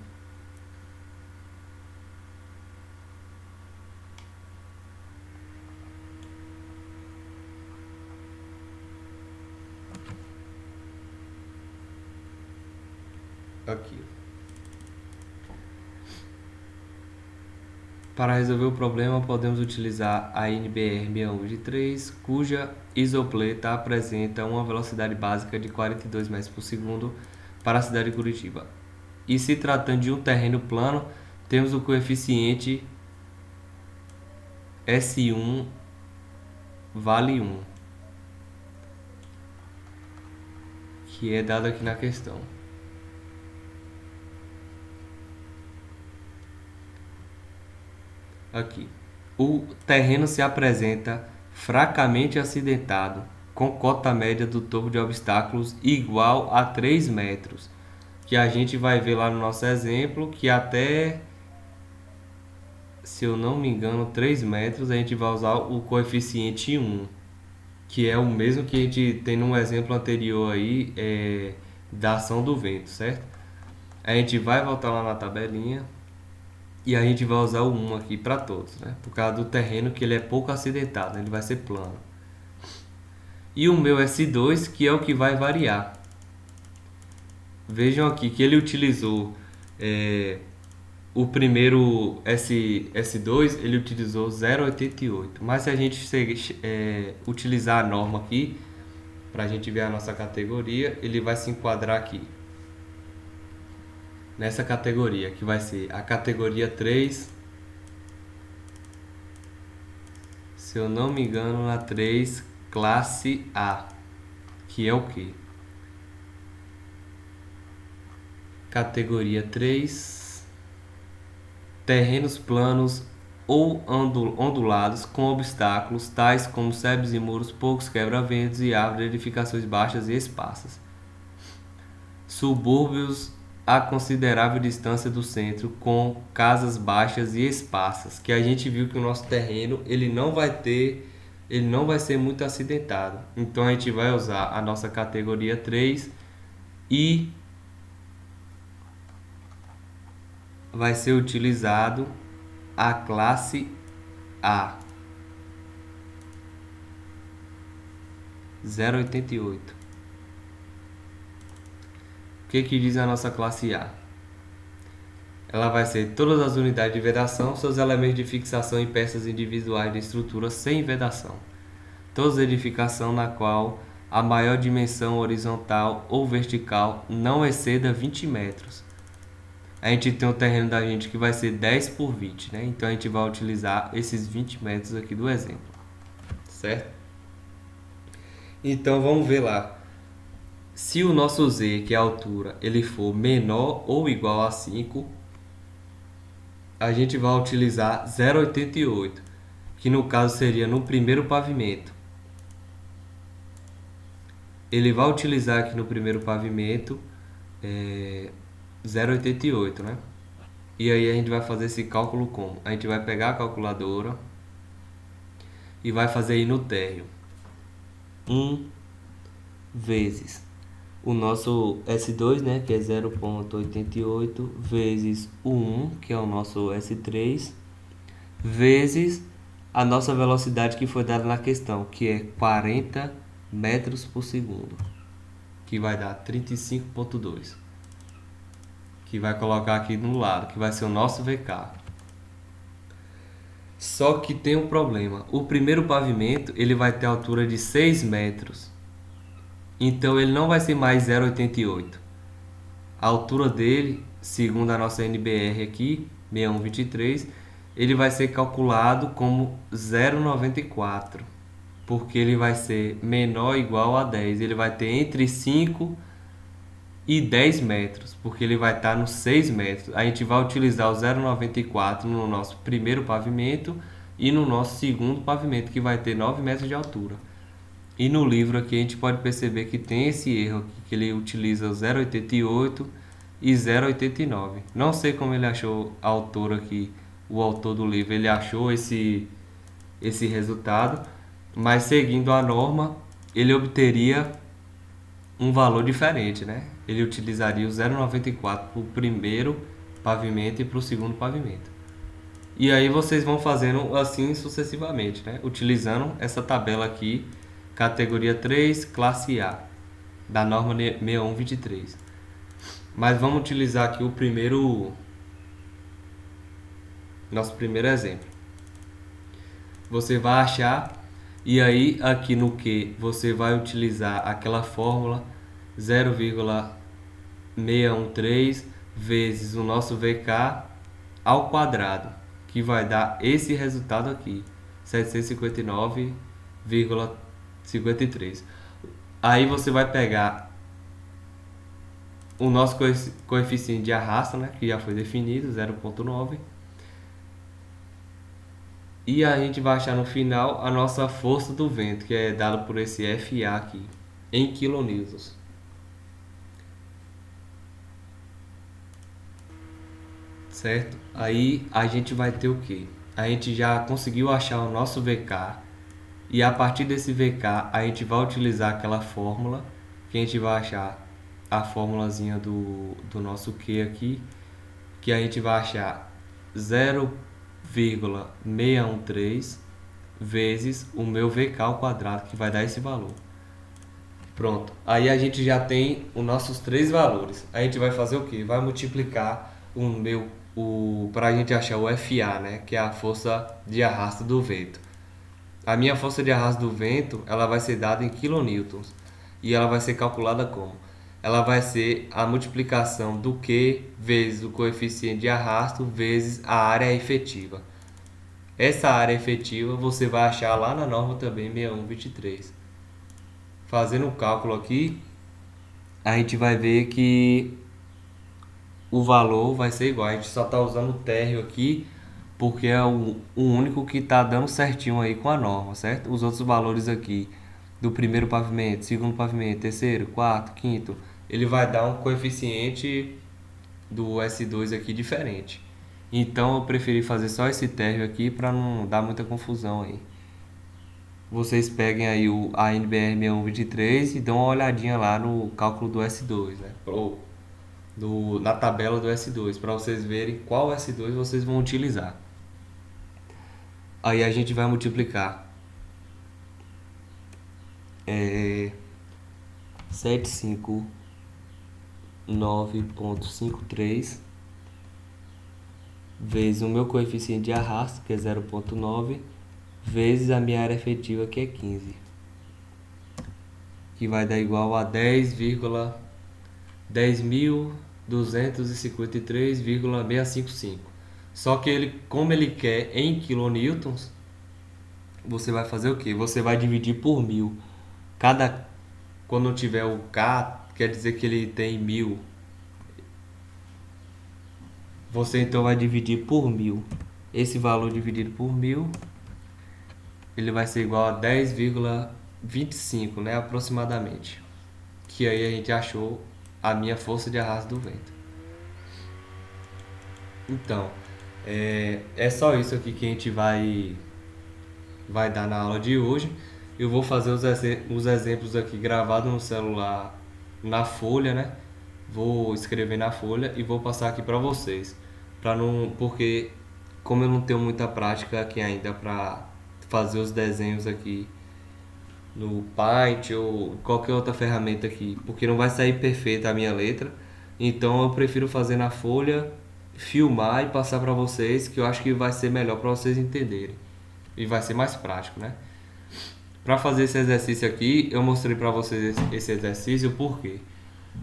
Aqui. Para resolver o problema, podemos utilizar a NBR 6123, cuja isopleta apresenta uma velocidade básica de 42 metros por segundo para a cidade de Curitiba. E se tratando de um terreno plano, temos o coeficiente S1 vale 1, que é dado aqui na questão. Aqui. O terreno se apresenta fracamente acidentado, com cota média do topo de obstáculos igual a 3 metros. Que a gente vai ver lá no nosso exemplo que até, se eu não me engano, 3 metros a gente vai usar o coeficiente 1, que é o mesmo que a gente tem no exemplo anterior aí, da ação do vento, certo? A gente vai voltar lá na tabelinha e a gente vai usar o 1 aqui para todos, né? Por causa do terreno que ele é pouco acidentado, né? Ele vai ser plano. E o meu S2, que é o que vai variar. Vejam aqui que ele utilizou o primeiro S2, ele utilizou 0,88. Mas se a gente utilizar a norma aqui, para a gente ver a nossa categoria, ele vai se enquadrar aqui. Nessa categoria, que vai ser a categoria 3, se eu não me engano, na 3, classe A, que é o que? Categoria 3, terrenos planos ou ondulados com obstáculos, tais como sebes e muros, poucos quebra-ventos e árvores, edificações baixas e esparsas. Subúrbios a considerável distância do centro, com casas baixas e esparsas, que a gente viu que o nosso terreno ele não vai ser muito acidentado. Então a gente vai usar a nossa categoria 3 e vai ser utilizado a classe A, 0,88. O que diz a nossa classe A? Ela vai ser todas as unidades de vedação, seus elementos de fixação e peças individuais de estrutura sem vedação. Toda edificação na qual a maior dimensão horizontal ou vertical não exceda 20 metros. A gente tem o terreno da gente que vai ser 10 por 20, né? Então a gente vai utilizar esses 20 metros aqui do exemplo, certo? Então vamos ver lá. Se o nosso Z, que é a altura, ele for menor ou igual a 5, a gente vai utilizar 0,88, que no caso seria no primeiro pavimento. Ele vai utilizar aqui no primeiro pavimento 0,88, né? E aí a gente vai fazer esse cálculo como? A gente vai pegar a calculadora e vai fazer aí no térreo. 1 vezes o nosso S2, né, que é 0,88, vezes o 1, que é o nosso S3, vezes a nossa velocidade que foi dada na questão, que é 40 metros por segundo, que vai dar 35,2, que vai colocar aqui no lado, que vai ser o nosso VK. Só que tem um problema. O primeiro pavimento ele vai ter altura de 6 metros. Então ele não vai ser mais 0,88. A altura dele, segundo a nossa NBR aqui, 6123, ele vai ser calculado como 0,94. Porque ele vai ser menor ou igual a 10. Ele vai ter entre 5 e 10 metros, porque ele vai estar nos 6 metros. A gente vai utilizar o 0,94 no nosso primeiro pavimento e no nosso segundo pavimento, que vai ter 9 metros de altura. E no livro aqui a gente pode perceber que tem esse erro aqui, que ele utiliza 0,88 e 0,89. Não sei como ele achou a autora aqui, o autor do livro, ele achou esse resultado, mas seguindo a norma, ele obteria um valor diferente, né? Ele utilizaria o 0,94 para o primeiro pavimento e para o segundo pavimento. E aí vocês vão fazendo assim sucessivamente, né? Utilizando essa tabela aqui, categoria 3, classe A, da norma 6123. Mas vamos utilizar aqui nosso primeiro exemplo. Você vai achar, e aí aqui no Q você vai utilizar aquela fórmula 0,613 vezes o nosso VK ao quadrado, que vai dar esse resultado aqui, 759,53. Aí você vai pegar o nosso coeficiente de arrasto, né, que já foi definido, 0,9. E a gente vai achar no final a nossa força do vento, que é dada por esse FA aqui, em kilonewtons. Certo? Aí a gente vai ter o que? A gente já conseguiu achar o nosso VK. E a partir desse VK a gente vai utilizar aquela fórmula, que a gente vai achar a formulazinha do nosso Q aqui, que a gente vai achar 0,613 vezes o meu VK ao quadrado, que vai dar esse valor. Pronto, aí a gente já tem os nossos três valores. A gente vai fazer o que? Vai multiplicar para a gente achar o FA, né? Que é a força de arrasto do vento. A minha força de arrasto do vento, ela vai ser dada em kilonewtons. E ela vai ser calculada como? Ela vai ser a multiplicação do Q vezes o coeficiente de arrasto vezes a área efetiva. Essa área efetiva você vai achar lá na norma também 6123. Fazendo o cálculo aqui, a gente vai ver que o valor vai ser igual. A gente só está usando o térreo aqui porque é o único que está dando certinho aí com a norma, certo? Os outros valores aqui do primeiro pavimento, segundo pavimento, terceiro, quarto, quinto, ele vai dar um coeficiente do S2 aqui diferente. Então eu preferi fazer só esse térreo aqui para não dar muita confusão aí. Vocês peguem aí a NBR 6123 e dão uma olhadinha lá no cálculo do S2, né? Na tabela do S2, para vocês verem qual S2 vocês vão utilizar. Aí a gente vai multiplicar 759,53 vezes o meu coeficiente de arrasto, que é 0,9, vezes a minha área efetiva, que é 15, que vai dar igual a 10,10.253,655. Só que ele, como ele quer em quilonewtons, você vai fazer o quê? Você vai dividir por 1000. Quando tiver o K, quer dizer que ele tem 1000. Você então vai dividir por 1000. Esse valor dividido por 1000, ele vai ser igual a 10,25, né, aproximadamente. Que aí a gente achou a minha força de arrasto do vento. Então, é só isso aqui que a gente vai dar na aula de hoje. Eu vou fazer os exemplos aqui gravados no celular, na folha, né? Vou escrever na folha e vou passar aqui para vocês, porque como eu não tenho muita prática aqui ainda para fazer os desenhos aqui no Paint ou qualquer outra ferramenta aqui, porque não vai sair perfeita a minha letra, então eu prefiro fazer na folha, filmar e passar para vocês, que eu acho que vai ser melhor para vocês entenderem e vai ser mais prático, né? Para fazer esse exercício aqui, eu mostrei para vocês esse exercício por quê?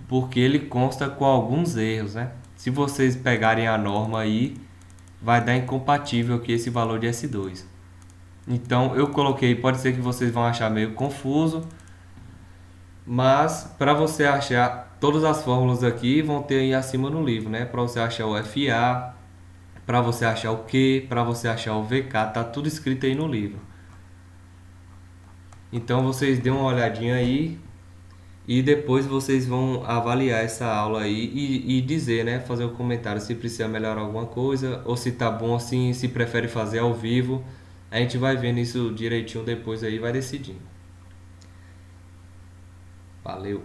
Porque ele consta com alguns erros, né? Se vocês pegarem a norma aí, vai dar incompatível aqui esse valor de S2. Então eu coloquei, pode ser que vocês vão achar meio confuso, mas para você achar todas as fórmulas aqui vão ter aí acima no livro, né? Para você achar o FA, para você achar o Q, para você achar o VK, tá tudo escrito aí no livro. Então vocês dêem uma olhadinha aí e depois vocês vão avaliar essa aula aí e dizer, né? Fazer um comentário se precisa melhorar alguma coisa ou se tá bom assim, se prefere fazer ao vivo. A gente vai vendo isso direitinho depois aí, vai decidindo. Valeu!